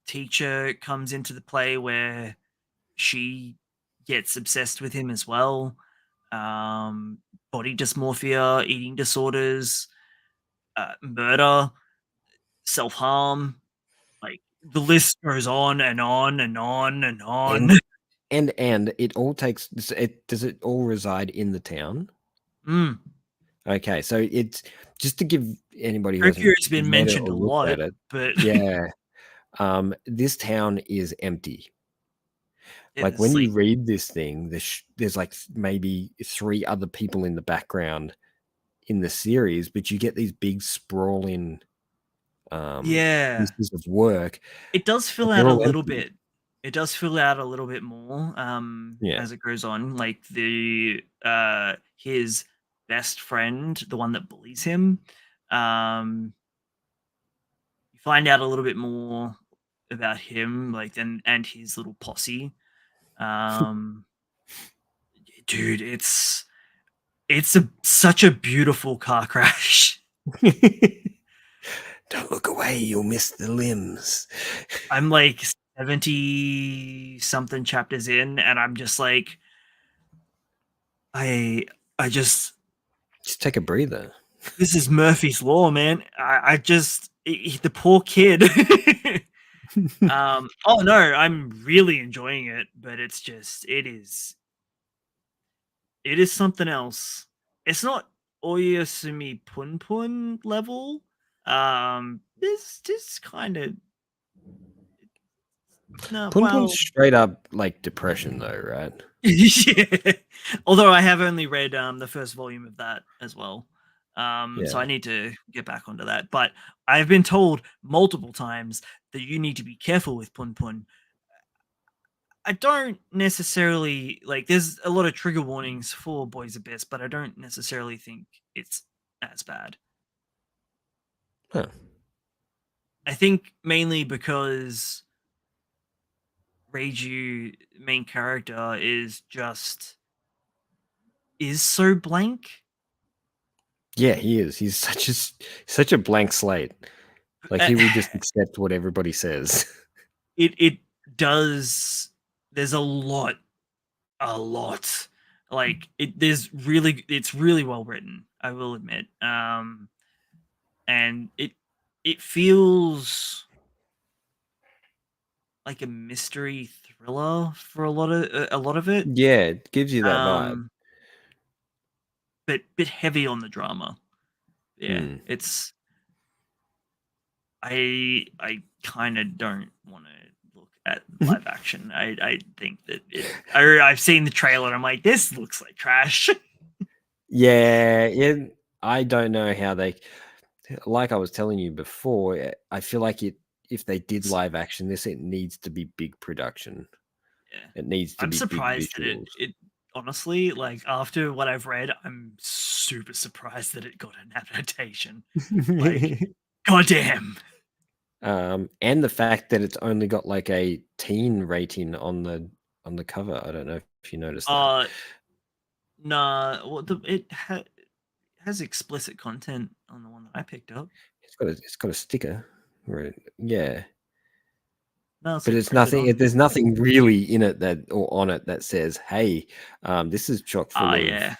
Teacher comes into the play where she gets obsessed with him as well. Body dysmorphia, eating disorders, murder, self-harm. Like the list goes on and on and on and on. And it all takes it. Does it all reside in the town? Mm. Okay, so it's just to give anybody who hasn't Mercury's been read it mentioned or a looked lot, at it. but Yeah, this town is empty. Like when it's you like, read this thing, there's like maybe 3 other people in the background in the series, but you get these big sprawling yeah, pieces of work, it does but fill out they're a all little empty. bit. It does fill out a little bit more Yeah. as it goes on. Like his best friend, the one that bullies him, um, you find out a little bit more about him, like and his little posse. Um, Dude, it's such a beautiful car crash. Don't look away, you'll miss the limbs. I'm like 70 something chapters in, and I'm just like, I just, Just take a breather. this is Murphy's Law, man. The poor kid. Oh no, I'm really enjoying it, but it is something else. It's not Oyasumi Pun Pun level. This just kind of no. Pun Pun's Well, straight up like depression, though, right? yeah. Although I have only read the first volume of that as well. So Yeah. I need to get back onto that. But I've been told multiple times that you need to be careful with Pun Pun. I don't necessarily like. There's a lot of trigger warnings for Boys Abyss, but I don't necessarily think it's as bad. Huh. I think mainly because Reiju, main character, is so blank. Yeah, he is. He's such a blank slate. Like Uh, he will just accept what everybody says. it does. There's a lot. Like it's really well written. I will admit. And it feels like a mystery thriller for a lot of it. Yeah, it gives you that vibe. But bit heavy on the drama. Yeah, Hmm. it's I kind of don't want to look at live action. I think that I've seen the trailer and I'm like, this looks like trash. Yeah, I don't know how they. Like I was telling you before, I feel like if they did live action this, it needs to be big production. Yeah, It needs to I'm be big surprised that visuals. it honestly, like after what I've read, I'm super surprised that it got an adaptation. Like, goddamn. And the fact that it's only got like a teen rating on the cover. I don't know if you noticed that. Nah. Well, has explicit content on the one that I picked up. It's got a sticker. Right. Yeah. No, it's But like it's printed nothing. on. There's nothing really in it that or on it that says, "Hey, this is chock full of, Yeah.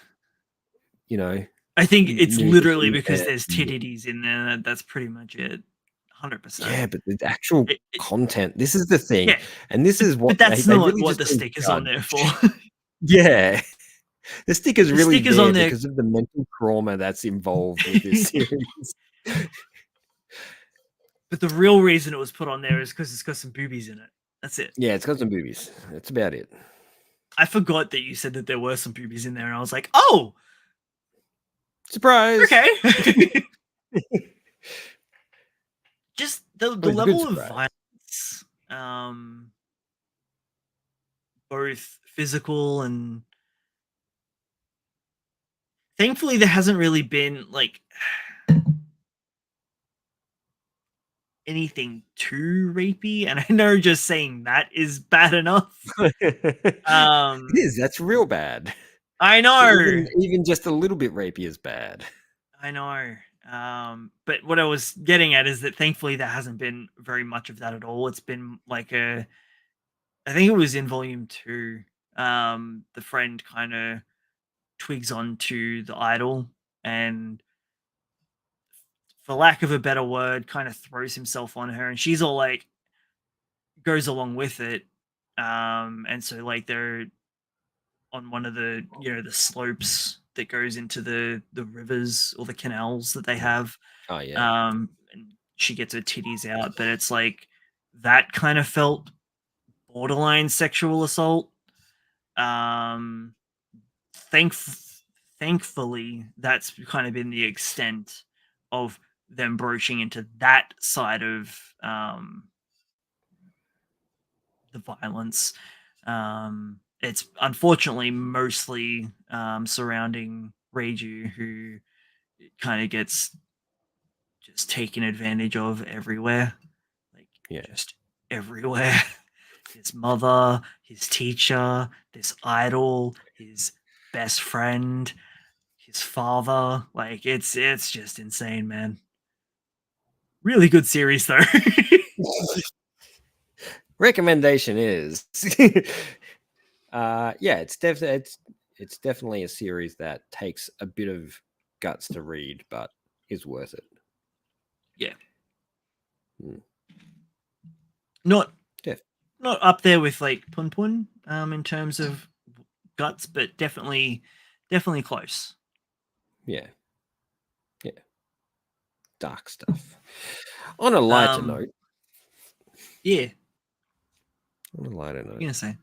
you know, I think it's literally nudity because there's titties in there. That's pretty much it. 100%. Yeah, but the actual It content. This is the thing, Yeah, and this is but what that's they not really what just the don't sticker's on judge. there for. Yeah, the sticker's The really sticker's on there there. because of the mental trauma that's involved with this series. But the real reason it was put on there is because it's got some boobies in it. That's it. Yeah, it's got some boobies. That's about it. I forgot that you said that there were some boobies in there, and I was like, oh, Surprise! okay. Just the It was a good level of surprise. violence, both physical and thankfully there hasn't really been like anything too rapey, and I know just saying that is bad enough. It is. That's real bad. I So know. even just a little bit rapey is bad. I know. But what I was getting at is that thankfully there hasn't been very much of that at all. It's been like I think it was in volume 2. The friend kind of twigs onto the idol and, for lack of a better word, kind of throws himself on her, and she's all like goes along with it. And so like they're on one of the the slopes that goes into the rivers or the canals that they have. Oh yeah. And she gets her titties out, but it's like that kind of felt borderline sexual assault. Um, thankfully, that's kind of been the extent of them broaching into that side of the violence. It's unfortunately mostly surrounding Reiju, who kind of gets just taken advantage of everywhere, like Yeah. just everywhere. His mother, his teacher, this idol, his best friend, his father. Like it's just insane, man. Really good series though. Recommendation is yeah, it's definitely a series that takes a bit of guts to read, but is worth it. Yeah. Mm. Not Def- not up there with like Pun Pun in terms of guts, but definitely close. yeah. Yeah. Dark stuff. On a lighter Um note. yeah, On a lighter what are you note. gonna say?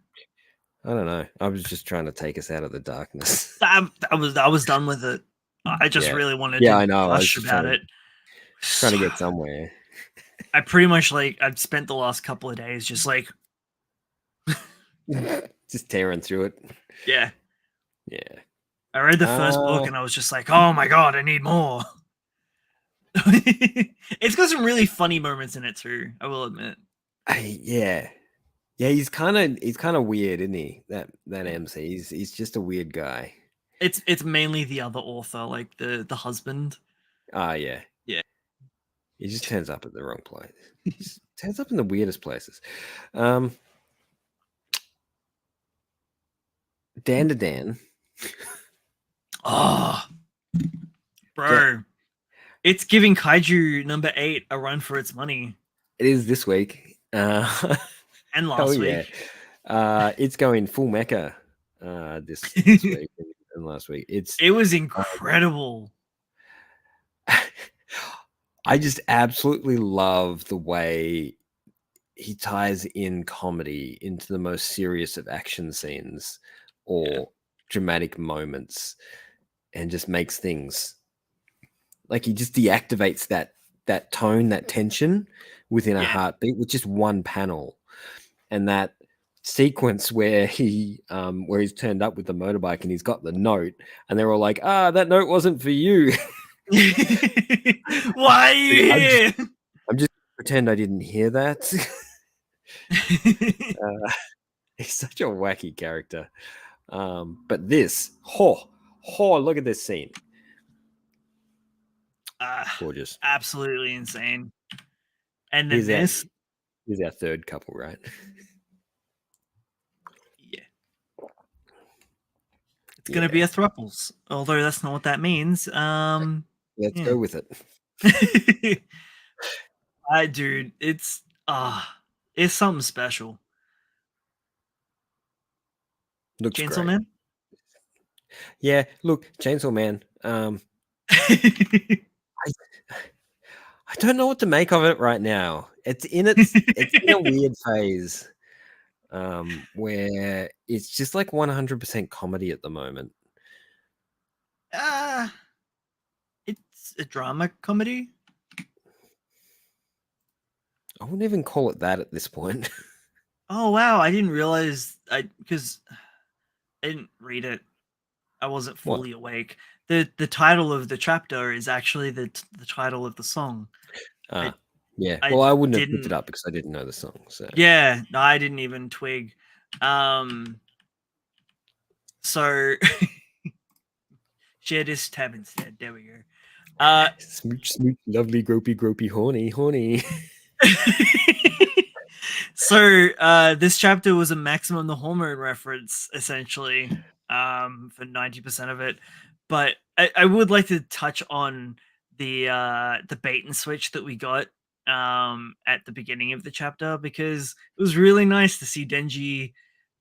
I don't know. I was just trying to take us out of the darkness. I was done with it. I just Yeah. really wanted Yeah, to I know. I was gush just about it. trying to get somewhere. I pretty much like I've spent the last couple of days just like Just tearing through it. yeah. Yeah. I read the first book and I was just like, oh my god, I need more. It's got some really funny moments in it too, I will admit. Yeah. Yeah, he's kind of weird, isn't he? That MC. He's just a weird guy. It's mainly the other author, like the husband. Ah, yeah. Yeah. He just turns up at the wrong place. He just turns up in the weirdest places. Dan to Dan. Oh, bro. It's giving Kaiju number 8 a run for its money. It is this week. And last week. It's going full mecha this week and last week. It was incredible. I just absolutely love the way he ties in comedy into the most serious of action scenes or dramatic moments and just makes things like he just deactivates that tone, that tension within a heartbeat with just one panel. And that sequence where he's turned up with the motorbike and he's got the note and they're all like, that note wasn't for you. Why are you here? I'm just pretend I didn't hear that. He's such a wacky character. But this, look at this scene. Gorgeous. Absolutely insane. And then this. Here's our third couple, right? Yeah. It's going to be a thruples, although that's not what that means. Let's go with it. Dude, it's something special. Looks Chainsaw great. Man? Yeah, look, Chainsaw Man. I don't know what to make of it right now. It's in a weird phase where it's just like 100% comedy at the moment. It's a drama comedy. I wouldn't even call it that at this point. Oh wow, I didn't realize because I didn't read it. I wasn't fully awake. The title of the chapter is actually the title of the song. Yeah. Well, I wouldn't have picked it up because I didn't know the song. So yeah, no, I didn't even twig. So share this tab instead. There we go. Smooch, smooch, lovely, gropey, gropey, horny, horny. So this chapter was a Maximum the Hormone reference, essentially, for 90% of it. But I would like to touch on the bait and switch that we got at the beginning of the chapter, because it was really nice to see Denji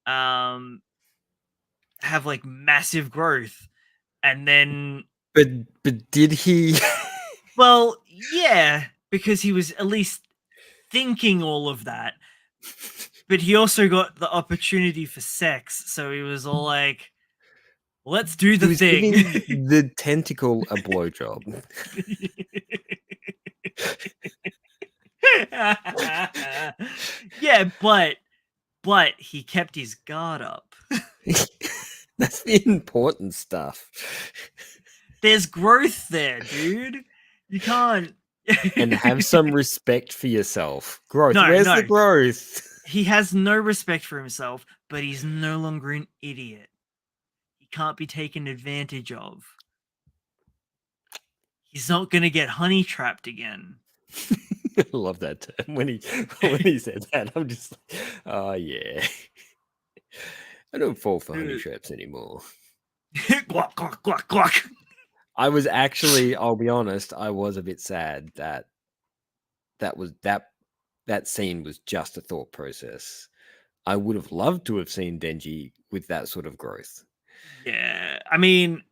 have like massive growth, and then But did he? well, yeah, because he was at least thinking all of that. But he also got the opportunity for sex, so he was all like, let's do He the was thing. giving the tentacle a blowjob. Yeah, but he kept his guard up. That's the important stuff. There's growth there, dude. You can't. And have some respect for yourself. Growth. No, Where's no. the growth? He has no respect for himself, but he's no longer an idiot. He can't be taken advantage of. He's not gonna get honey trapped again. I love that term. When he said that, I'm just like, oh yeah. I don't fall for honey traps anymore. Guac, guac, guac, guac. I was actually, I'll be honest, I was a bit sad that that scene was just a thought process. I would have loved to have seen Denji with that sort of growth. Yeah, I mean,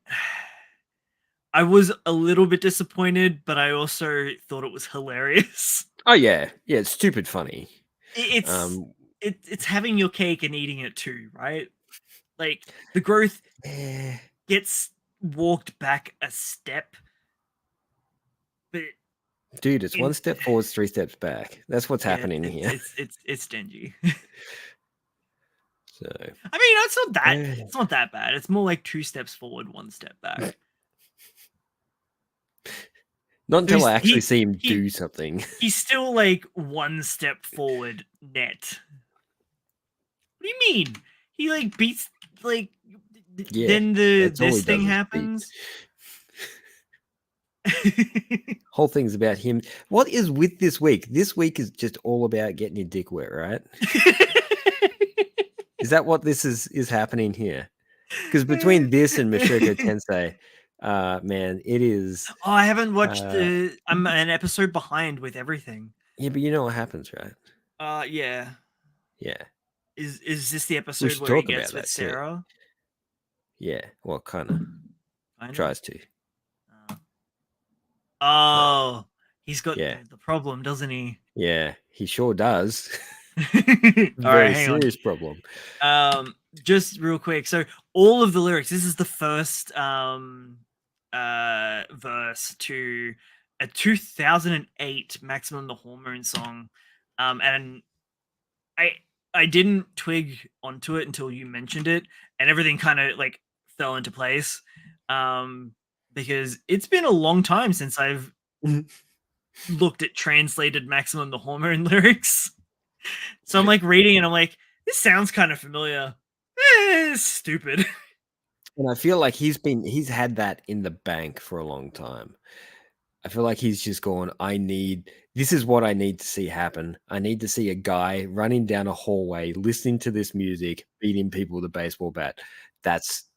I was a little bit disappointed, but I also thought it was hilarious. Oh yeah, it's stupid funny. It's having your cake and eating it too, right? Like the growth gets walked back a step, but dude, it's one step forward, 3 steps back. That's what's happening here. It's Denji. So I mean, it's not that bad. It's more like 2 steps forward, 1 step back. Not until I actually see him do something. He's still like 1 step forward net. What do you mean? He like beats like then this thing happens. Whole thing's about him. What is with this week? This week is just all about getting your dick wet, right? Is that what this is happening here? Because between this and Mushoku Tensei, man, it is. Oh, I haven't watched. I'm an episode behind with everything. Yeah, but you know what happens, right? Yeah. Yeah. Is this the episode where he gets with Sarah? Too. Yeah. Well, kind of tries to. Oh, he's got the problem, doesn't he? Yeah, he sure does. Very serious problem. Just real quick. So all of the lyrics. This is the first verse to a 2008 Maximum the Hormone song, and I didn't twig onto it until you mentioned it, and everything kind of like fell into place. Because it's been a long time since I've looked at translated Maximum the Hormone lyrics. So I'm like reading and I'm like, this sounds kind of familiar. It's stupid. And I feel like he's had that in the bank for a long time. I feel like he's just gone, this is what I need to see happen. I need to see a guy running down a hallway, listening to this music, beating people with a baseball bat. That's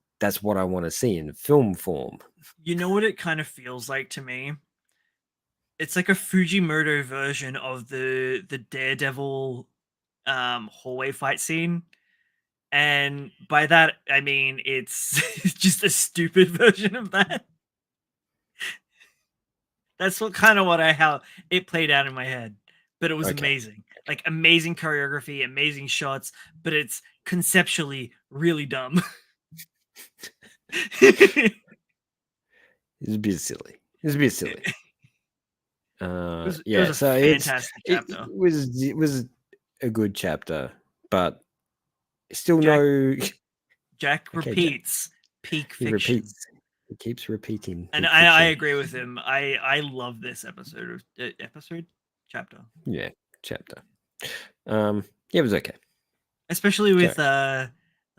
what I want to see in film form. You know what it kind of feels like to me? It's like a Fujimoto version of the Daredevil hallway fight scene. And by that, I mean, it's just a stupid version of that. That's how it played out in my head. But it was amazing. Like amazing choreography, amazing shots, but it's conceptually really dumb. It's a bit silly. It was a fantastic chapter. It was a good chapter, but still Jack repeats peak fiction. He keeps repeating. And I agree with him. I love this chapter. Yeah, chapter. Yeah, it was okay. Especially with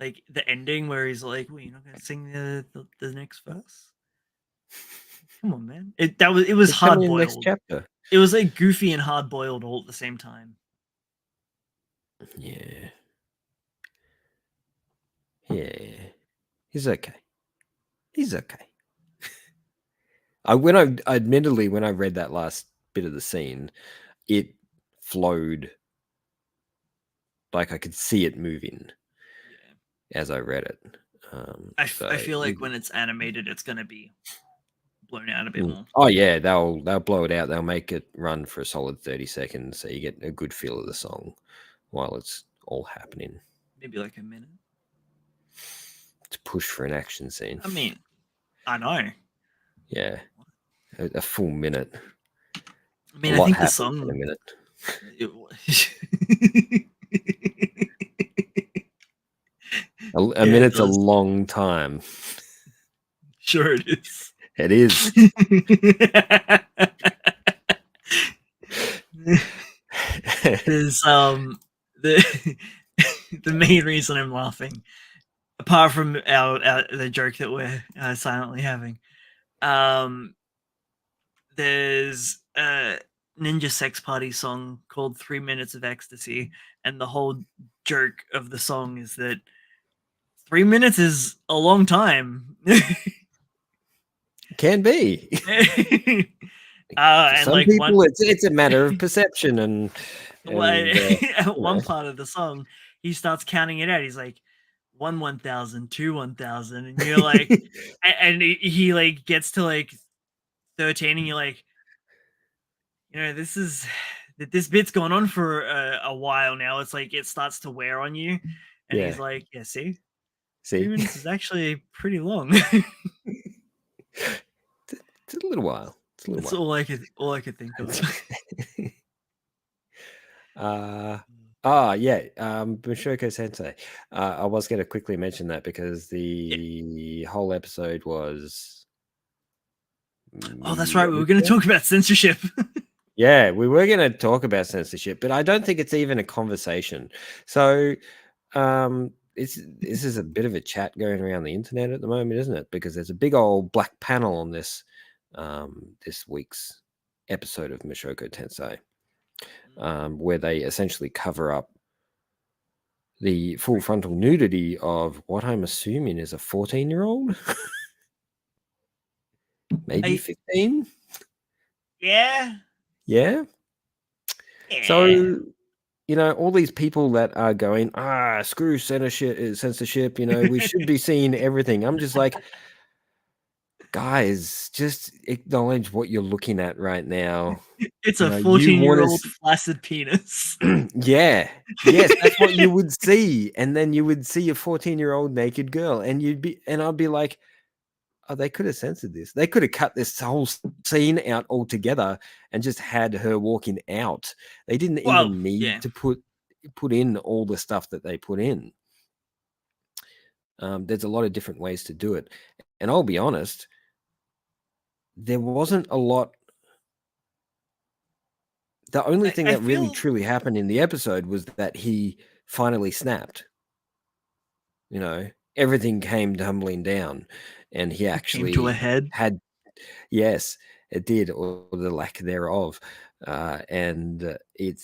like the ending where he's like, well, you're not gonna sing the next verse? Come on, man. It was It's coming hard in the next boiled. chapter. It was like goofy and hard boiled all at the same time. Yeah. Yeah. He's okay. He's okay. Admittedly, when I read that last bit of the scene, it flowed like I could see it moving Yeah. as I read it. I So feel like when it's animated, it's gonna be blown out a bit more. oh yeah, they'll blow it out. They'll make it run for a solid 30 seconds, so you get a good feel of the song while it's all happening. Maybe like a minute. To push for an action scene. I mean, I know. Yeah, a full minute. I mean, A I lot think the happens in a song. minute. A minute's a long time. Sure, it is. It is. There's the the main reason I'm laughing, apart from the joke that we're silently having, there's a Ninja Sex Party song called 3 Minutes of Ecstasy, and the whole joke of the song is that 3 minutes is a long time. Can be. And some like people, it's a matter of perception and one part of the song, he starts counting it out. He's like 1,000, 2 1,000, and you're like, and he like gets to like 13, and you're like, this bit's going on for a while now. It's like it starts to wear on you, and he's like, yeah, see, 3 minutes is actually pretty long. It's a little while. That's all I could think of. Mushoku Sensei. I was going to quickly mention that because the whole episode was. Oh, that's right. We were going to talk about censorship. Yeah, we were going to talk about censorship, but I don't think it's even a conversation. So, this is a bit of a chat going around the internet at the moment, isn't it? Because there's a big old black panel on this week's episode of Mushoku Tensei, where they essentially cover up the full frontal nudity of what I'm assuming is a 14-year-old, maybe 15. Yeah. Yeah. So, all these people that are going, screw censorship, we should be seeing everything. I'm just like, guys, just acknowledge what you're looking at right now. It's a 14-year-old flaccid penis. Yeah. Yes, that's what you would see. And then you would see a 14-year-old naked girl, and I'd be like, oh, they could have censored this. They could have cut this whole scene out altogether and just had her walking out. They didn't even need to put in all the stuff that they put in. There's a lot of different ways to do it. And I'll be honest, there wasn't a lot. The only thing that really truly happened in the episode was that he finally snapped. Everything came tumbling down, and he actually came to a head. Yes, it did, or the lack thereof. And I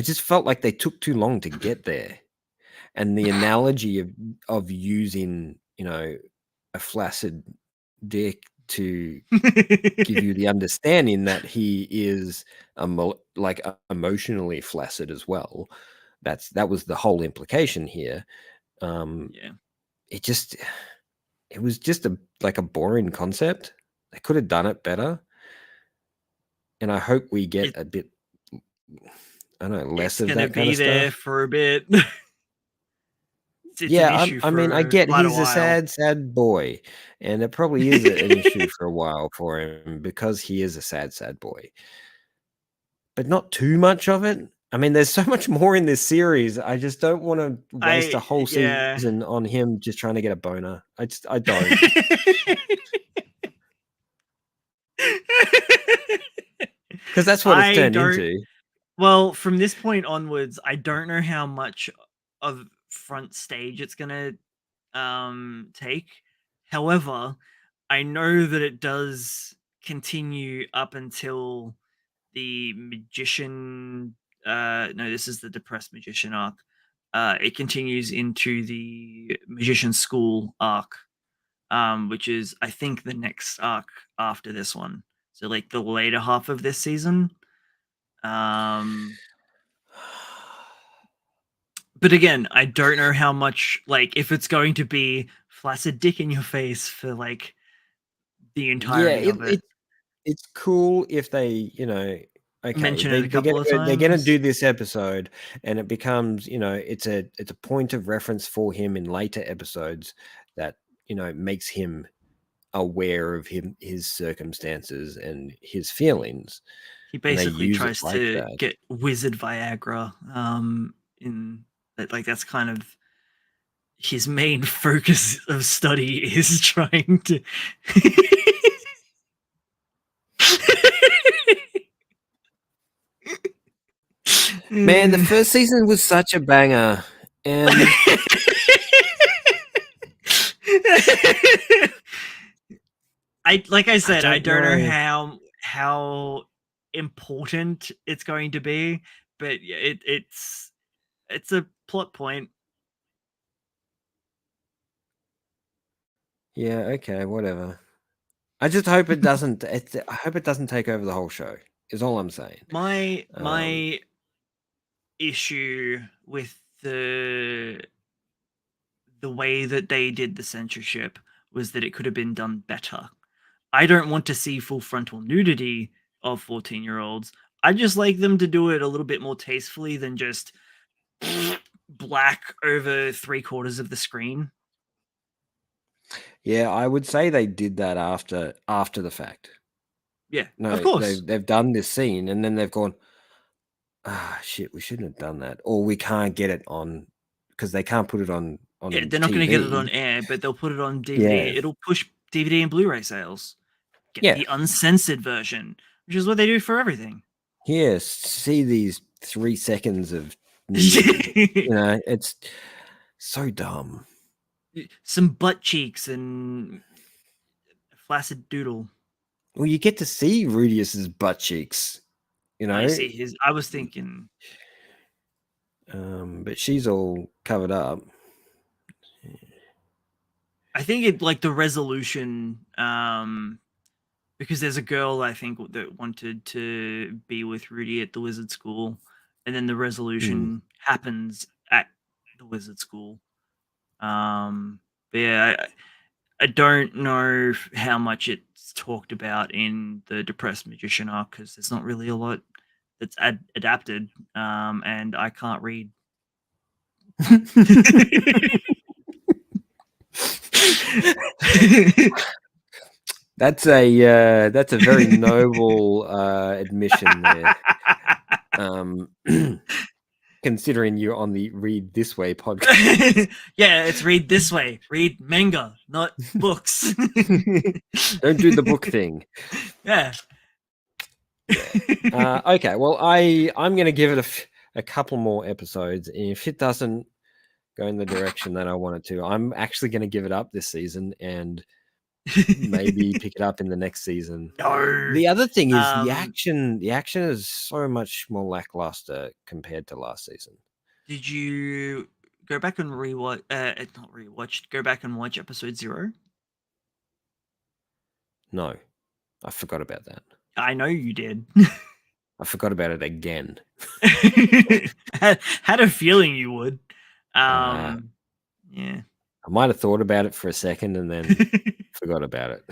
just felt like they took too long to get there. And the analogy of using, a flaccid dick to give you the understanding that he is emotionally flaccid as well. That was the whole implication here. It was just a boring concept. They could have done it better. And I hope we get a bit, I don't know, less of that kind of stuff. It's gonna be there for a bit. I mean, I get he's a sad boy, and it probably is an issue for a while for him because he is a sad boy. But not too much of it. I mean, there's so much more in this series. I just don't want to waste a whole season on him just trying to get a boner. I don't. Because that's what it's turned into. Well, from this point onwards, I don't know how much of front stage it's gonna take. However, I know that it does continue up until the magician. No, this is the depressed magician arc. It continues into the magician school arc, which is I think the next arc after this one. So like the later half of this season. But again, I don't know how much, like, if it's going to be flaccid dick in your face for like the entirety of it. It's cool if they, okay, Mention it a couple of they're gonna times. do this episode, and it becomes, it's a point of reference for him in later episodes that makes him aware of his circumstances and his feelings, He and they basically use it tries like to that. get wizard Viagra. In that, like, that's kind of his main focus of study is trying to. Man, the first season was such a banger, and like I said, I don't don't know know. how important it's going to be, but yeah, it's a plot point. Yeah, okay, whatever. I just hope it doesn't. I hope it doesn't take over the whole show. Is all I'm saying. My issue with the way that they did the censorship was that it could have been done better. I don't want to see full frontal nudity of 14-year-olds. I just like them to do it a little bit more tastefully than just black over 3/4 of the screen. Yeah, I would say they did that after the fact. Yeah, No, of course. they've done this scene and then they've gone, ah, shit, we shouldn't have done that, or we can't get it on because they can't put it on Yeah, they're not going to get it on TV. air, but they'll put it on DVD. Yeah, It'll push DVD and Blu-ray sales. Get yeah, the uncensored version, which is what they do for everything. yes. See these 3 seconds of nudity. It's so dumb. Some butt cheeks and flaccid doodle. Well, you get to see Rudius's butt cheeks. I see his. I was thinking, but she's all covered up. I think it like the resolution, because there's a girl I think that wanted to be with Rudy at the wizard school, and then the resolution happens at the wizard school. But yeah, I don't know how much it's talked about in the depressed magician arc because there's not really a lot that's adapted, and I can't read. That's a very noble admission there. Considering you're on the Read This Way podcast. Yeah, it's read this way. Read manga, not books. Don't do the book thing. Yeah. Okay, well, I'm going to give it a couple more episodes. If it doesn't go in the direction that I want it to, I'm actually going to give it up this season and maybe pick it up in the next season. No. The other thing is the action is so much more lackluster compared to last season. Did you go back and rewatch? Not rewatch. Go back and watch episode 0. No, I forgot about that. I know you did. I forgot about it again. Had a feeling you would. Yeah. I might have thought about it for a second and then forgot about it.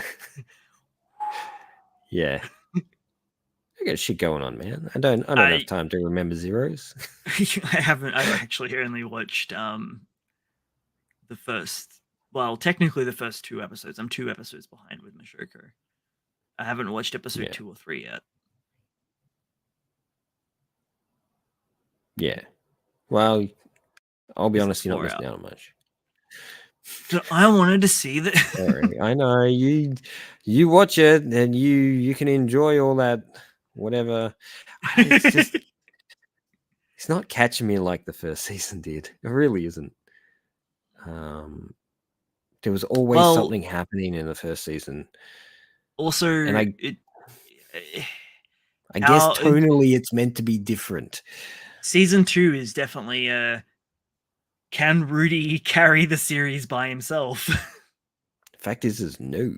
Yeah. I got shit going on, man. I don't have time to remember zeros. I haven't. I've actually only watched the first. Well, technically the first 2 episodes. I'm 2 episodes behind with Mashoko. I haven't watched episode 2 or 3 yet. Yeah. Well, I'll be honest, you're not missing out on much. I wanted to see that. Sorry, I know you watch it and you can enjoy all that whatever. It's just it's not catching me like the first season did. It really isn't. To There was always something happening in the first season. Also, and I how- guess tonally it's meant to be different. season 2 is definitely can Rudy carry the series by himself? Fact is no.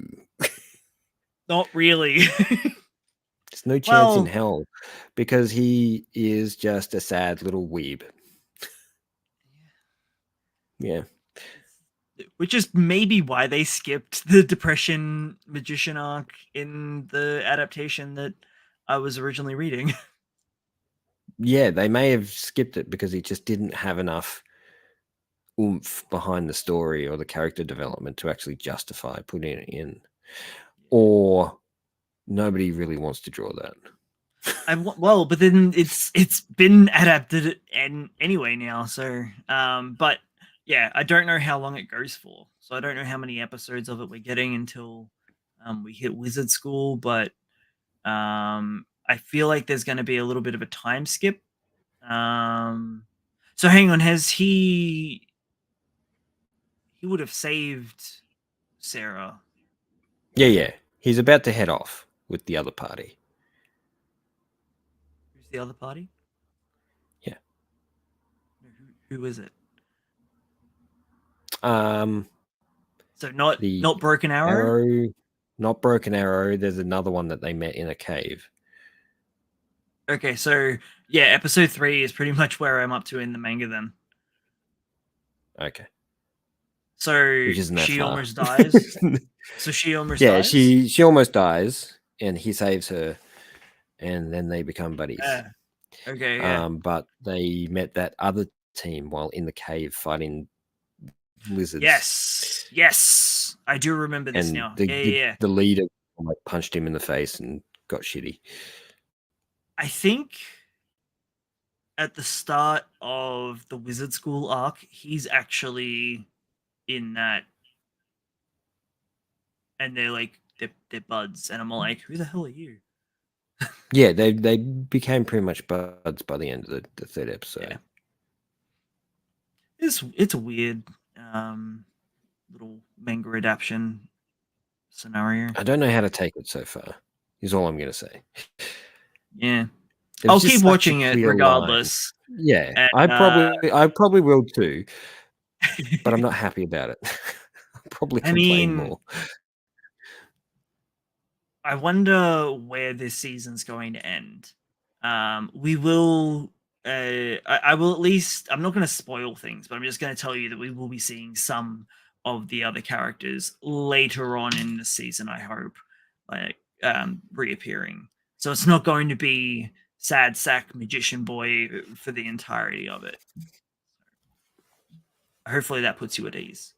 Not really. There's no chance in hell, because he is just a sad little weeb. Yeah. Which is maybe why they skipped the depression magician arc in the adaptation that I was originally reading. Yeah, they may have skipped it because he just didn't have enough oomph behind the story or the character development to actually justify putting it in. Or nobody really wants to draw that. Well, but then it's been adapted and anyway now, so but yeah, I don't know how long it goes for, so I don't know how many episodes of it we're getting until we hit Wizard School, but I feel like there's going to be a little bit of a time skip. So hang on, has he would have saved Sarah? Yeah, he's about to head off with the other party. Who's the other party? Yeah. Who is it? So not Broken Arrow? Not Broken Arrow. There's another one that they met in a cave. Okay, so yeah, episode 3 is pretty much where I'm up to in the manga then. Okay. So which isn't that she far. almost dies. So she almost dies? Yeah, she almost dies, and he saves her, and then they become buddies. Okay, yeah. But they met that other team while in the cave fighting lizards. Yes, I do remember this now. The leader punched him in the face and got shitty. I think at the start of the Wizard School arc, he's actually in that, and they're like they're buds, and I'm like, who the hell are you? Yeah, they became pretty much buds by the end of the third episode. Yeah. It's a weird little manga adaptation scenario. I don't know how to take it so far, is all I'm going to say. Yeah. I'll keep watching it regardless. Line. Yeah, and, I probably will too, but I'm not happy about it. I'll probably complain more. I wonder where this season's going to end. We will. I will at least. I'm not going to spoil things, but I'm just going to tell you that we will be seeing some of the other characters later on in the season. I hope, like reappearing. So it's not going to be Sad Sack Magician Boy for the entirety of it. Hopefully that puts you at ease.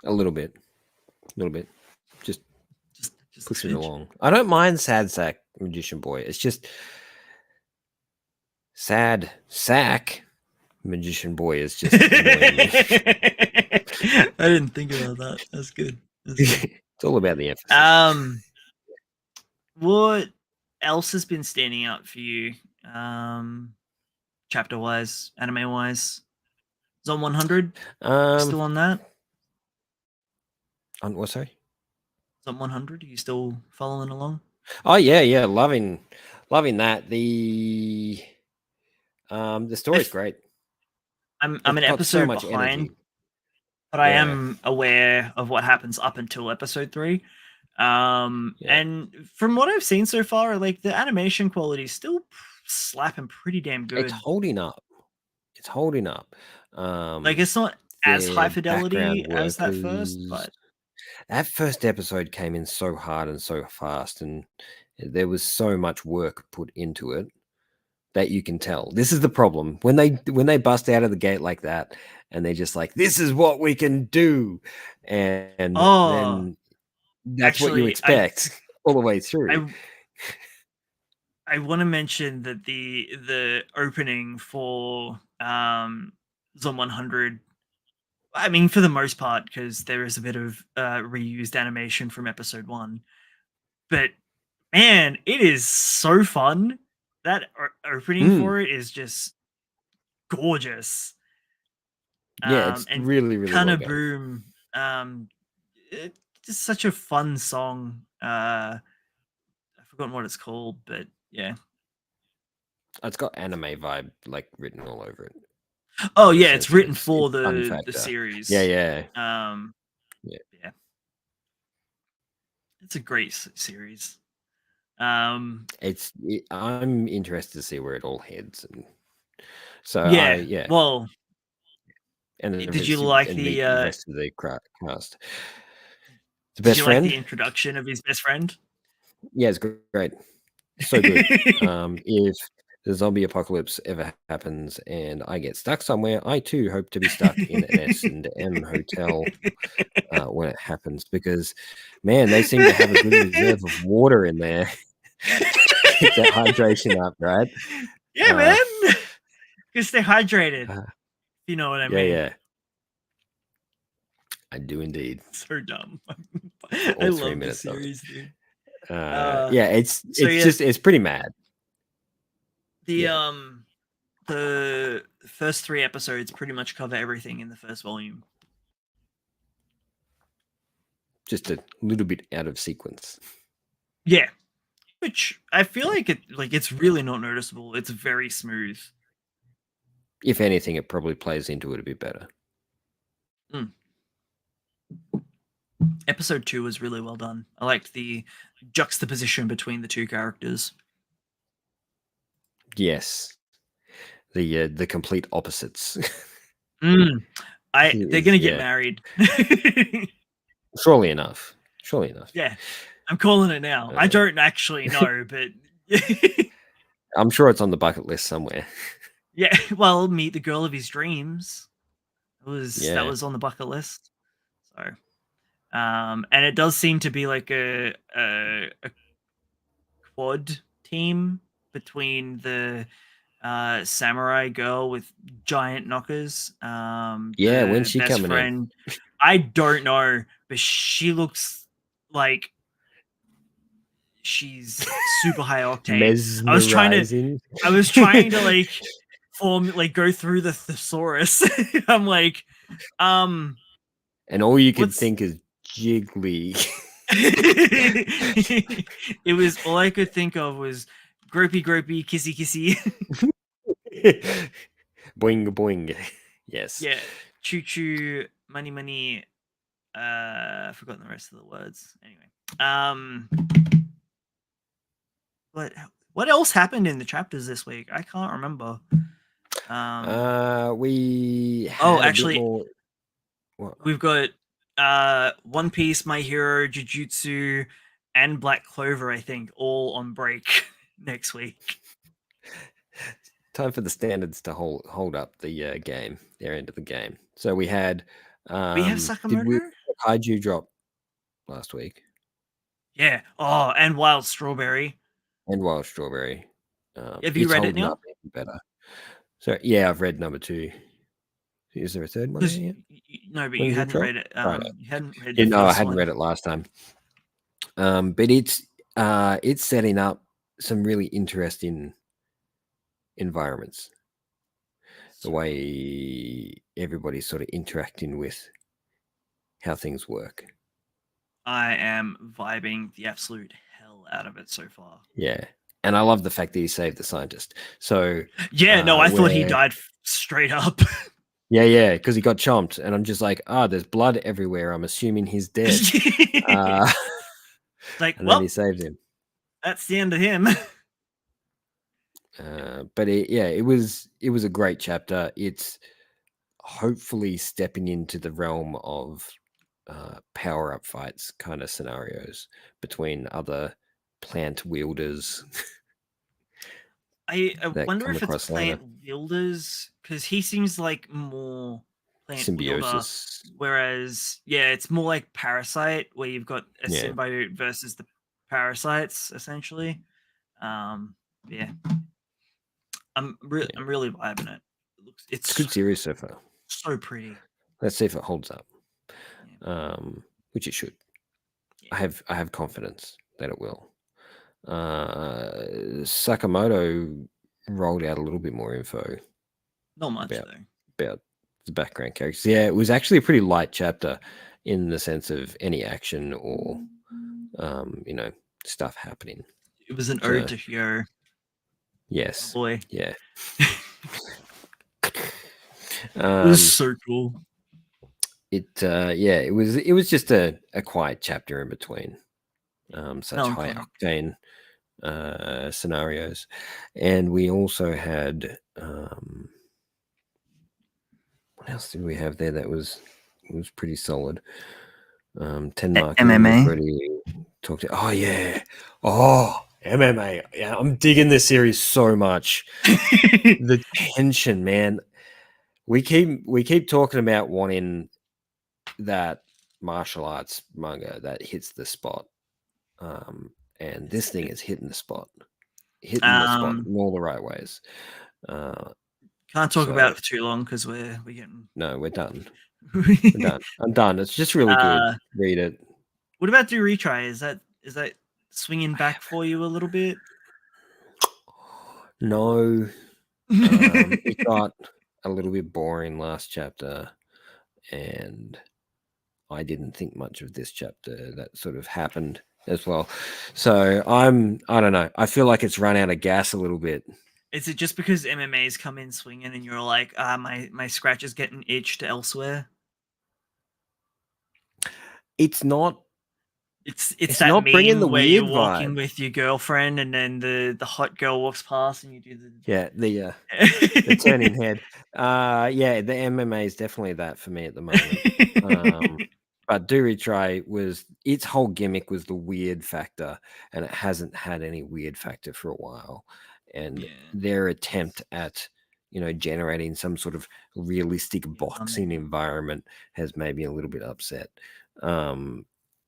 A little bit. Just push it along. I don't mind Sad Sack Magician Boy. It's just Sad Sack Magician Boy is just annoying me. I didn't think about that. That's good. It's all about the emphasis. What else has been standing out for you? Chapter wise, anime wise? Zone 100? Still on that? On what, sorry? Zone 100? Are you still following along? Oh yeah, loving that. The story's great. I'm an episode behind, energy. But I am aware of what happens up until episode 3. And from what I've seen so far, like the animation quality is still slapping pretty damn good. It's holding up. Like it's not as high fidelity as that first, but that first episode came in so hard and so fast, and there was so much work put into it that you can tell. This is the problem when they bust out of the gate like that, and they're just like, "This is what we can do," and then that's what you expect all the way through. I want to mention that the opening for Zone 100, I mean, for the most part, because there is a bit of reused animation from episode 1, but man, it is so fun. That opening for it is just gorgeous. Yeah, it's really, really kind well of done. boom. It's just such a fun song. I've forgotten what it's called, but yeah. It's got anime vibe like written all over it. Oh In the yeah, sense it's that written it's for fun the factor. series. Yeah. Yeah. It's a great series. I'm interested to see where it all heads, and so yeah. Well, and did you like meet the the rest of the cast. The did best you like friend, the introduction of his best friend? yeah, it's great, so good. If the zombie apocalypse ever happens and I get stuck somewhere, I too hope to be stuck in an S&M hotel when it happens, because man, they seem to have a good reserve of water in there. Keep that hydration up, right? Yeah, man. Because stay hydrated. If you know what I mean. Yeah. I do indeed. So dumb. For all I 3 love the minutes of it. series, dude. Yeah, it's it's pretty mad. The first 3 episodes pretty much cover everything in the first volume. Just a little bit out of sequence. Yeah. Which I feel like it's really not noticeable. It's very smooth. If anything, it probably plays into it a bit better. Episode 2 was really well done. I liked the juxtaposition between the two characters. Yes. The complete opposites. They're gonna get married. Surely enough. Yeah. I'm calling it now. I don't actually know, but I'm sure it's on the bucket list somewhere. Yeah, well, meet the girl of his dreams. That was on the bucket list. So, and it does seem to be like a quad team between the samurai girl with giant knockers. When's she best coming friend. I don't know, but she looks like she's super high octane. Mesmerizing. I was trying to like go through the thesaurus. I'm like, and all you could think is jiggly. It was all I could think of was gropey, kissy, kissy. Boing, boing. Yes. Yeah, choo choo, money, money. I've forgotten the rest of the words. Anyway, what else happened in the chapters this week? I can't remember. We had actually, a bit more... We've got One Piece, My Hero, Jujutsu, and Black Clover, I think, all on break next week. Time for the standards to hold up the game, their end of the game. So we had... we have Sakamoto? Kaiju drop last week. Yeah. Oh, and Wild Strawberry. Have you read it now? Better. So yeah, I've read number 2. Is there a third one? No, but you hadn't read it. You hadn't read it. No, I hadn't read it last time. But it's setting up some really interesting environments. The way everybody's sort of interacting with how things work. I am vibing the absolute hell out of it so far. Yeah. And I love the fact that he saved the scientist. So yeah, no, I thought he died straight up. Yeah, because he got chomped, and I'm just like, there's blood everywhere. I'm assuming he's dead. Like, and then he saved him. That's the end of him. But it was a great chapter. It's hopefully stepping into the realm of power up fights kind of scenarios between other plant wielders. I wonder if it's plant wielders, because he seems like more plant symbiosis wielder, whereas it's more like parasite, where you've got a symbiote versus the parasites essentially. Yeah, I'm really vibing it. It's a good series so far. So pretty. Let's see if it holds up. Which it should. I have confidence that it will. Sakamoto rolled out a little bit more info. Not much about the background characters. Yeah, it was actually a pretty light chapter. in the sense of any action or stuff happening. It was an So, ode to Hyo. yes, Oh boy. yeah. It was so cool. It was just a quiet chapter in between such high octane scenarios. And we also had what else did we have there that was pretty solid? Tenmark, we've MMA. already talked to. Oh yeah, MMA. Yeah, I'm digging this series so much. The tension, man. We keep talking about wanting that martial arts manga that hits the spot, and this thing is hitting the spot in all the right ways. Can't talk about it for too long because we're getting. No, we're done. We're done. I'm done. It's just really good. Read it. What about Do Retry? Is that swinging back for you a little bit? No. It got a little bit boring last chapter, and I didn't think much of this chapter that sort of happened as well. So I don't know. I feel like it's run out of gas a little bit. Is it just because MMA's come in swinging and you're like, my scratch is getting itched elsewhere? It's not. It's It's that not bringing meme the where weird you're walking vibe. with your girlfriend and then the hot girl walks past and you do the turning head. The MMA is definitely that for me at the moment. But Do Retry its whole gimmick was the weird factor, and it hasn't had any weird factor for a while. And their attempt at generating some sort of realistic boxing environment has made me a little bit upset.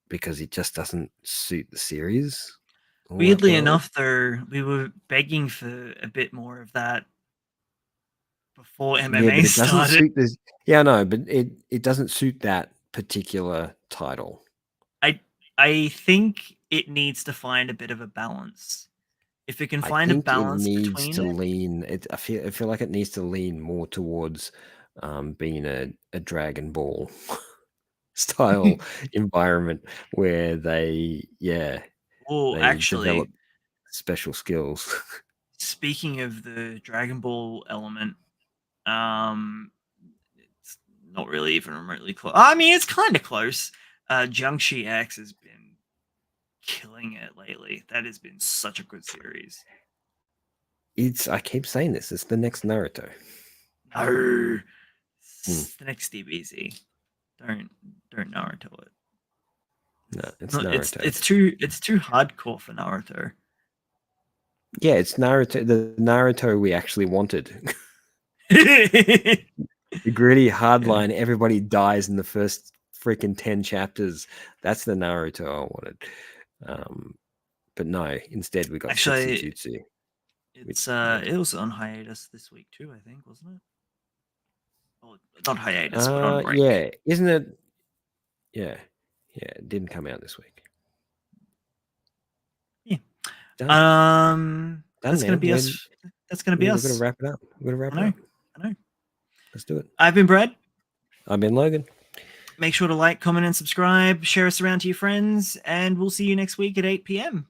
Because it just doesn't suit the series. Weirdly enough, though, we were begging for a bit more of that before MMA started. But it doesn't suit that particular title. I think it needs to find a bit of a balance. If it can find a balance between to lean, I feel like it needs to lean more towards being a Dragon Ball style environment where they actually develop special skills. Speaking of the Dragon Ball element, it's not really even remotely close. I mean, it's kind of close. Jiangxi X has been killing it lately. That has been such a good series. I keep saying this. It's the next Naruto. No, it's the next DBZ. Don't Naruto it. No, it's Naruto. It's too hardcore for Naruto. Yeah, it's Naruto. The Naruto we actually wanted. The gritty hardline. Everybody dies in the first freaking 10 chapters. That's the Naruto I wanted. But no, instead we got Jutsu. It's it was on hiatus this week too, I think, wasn't it? Oh, not hiatus, but on break. Yeah, isn't it? Yeah, it didn't come out this week. Yeah. Done. That's gonna be us. That's gonna be us. We're gonna wrap it up. I know. Let's do it. I've been Brad. I've been Logan. Make sure to like, comment, and subscribe. Share us around to your friends, and we'll see you next week at 8 p.m.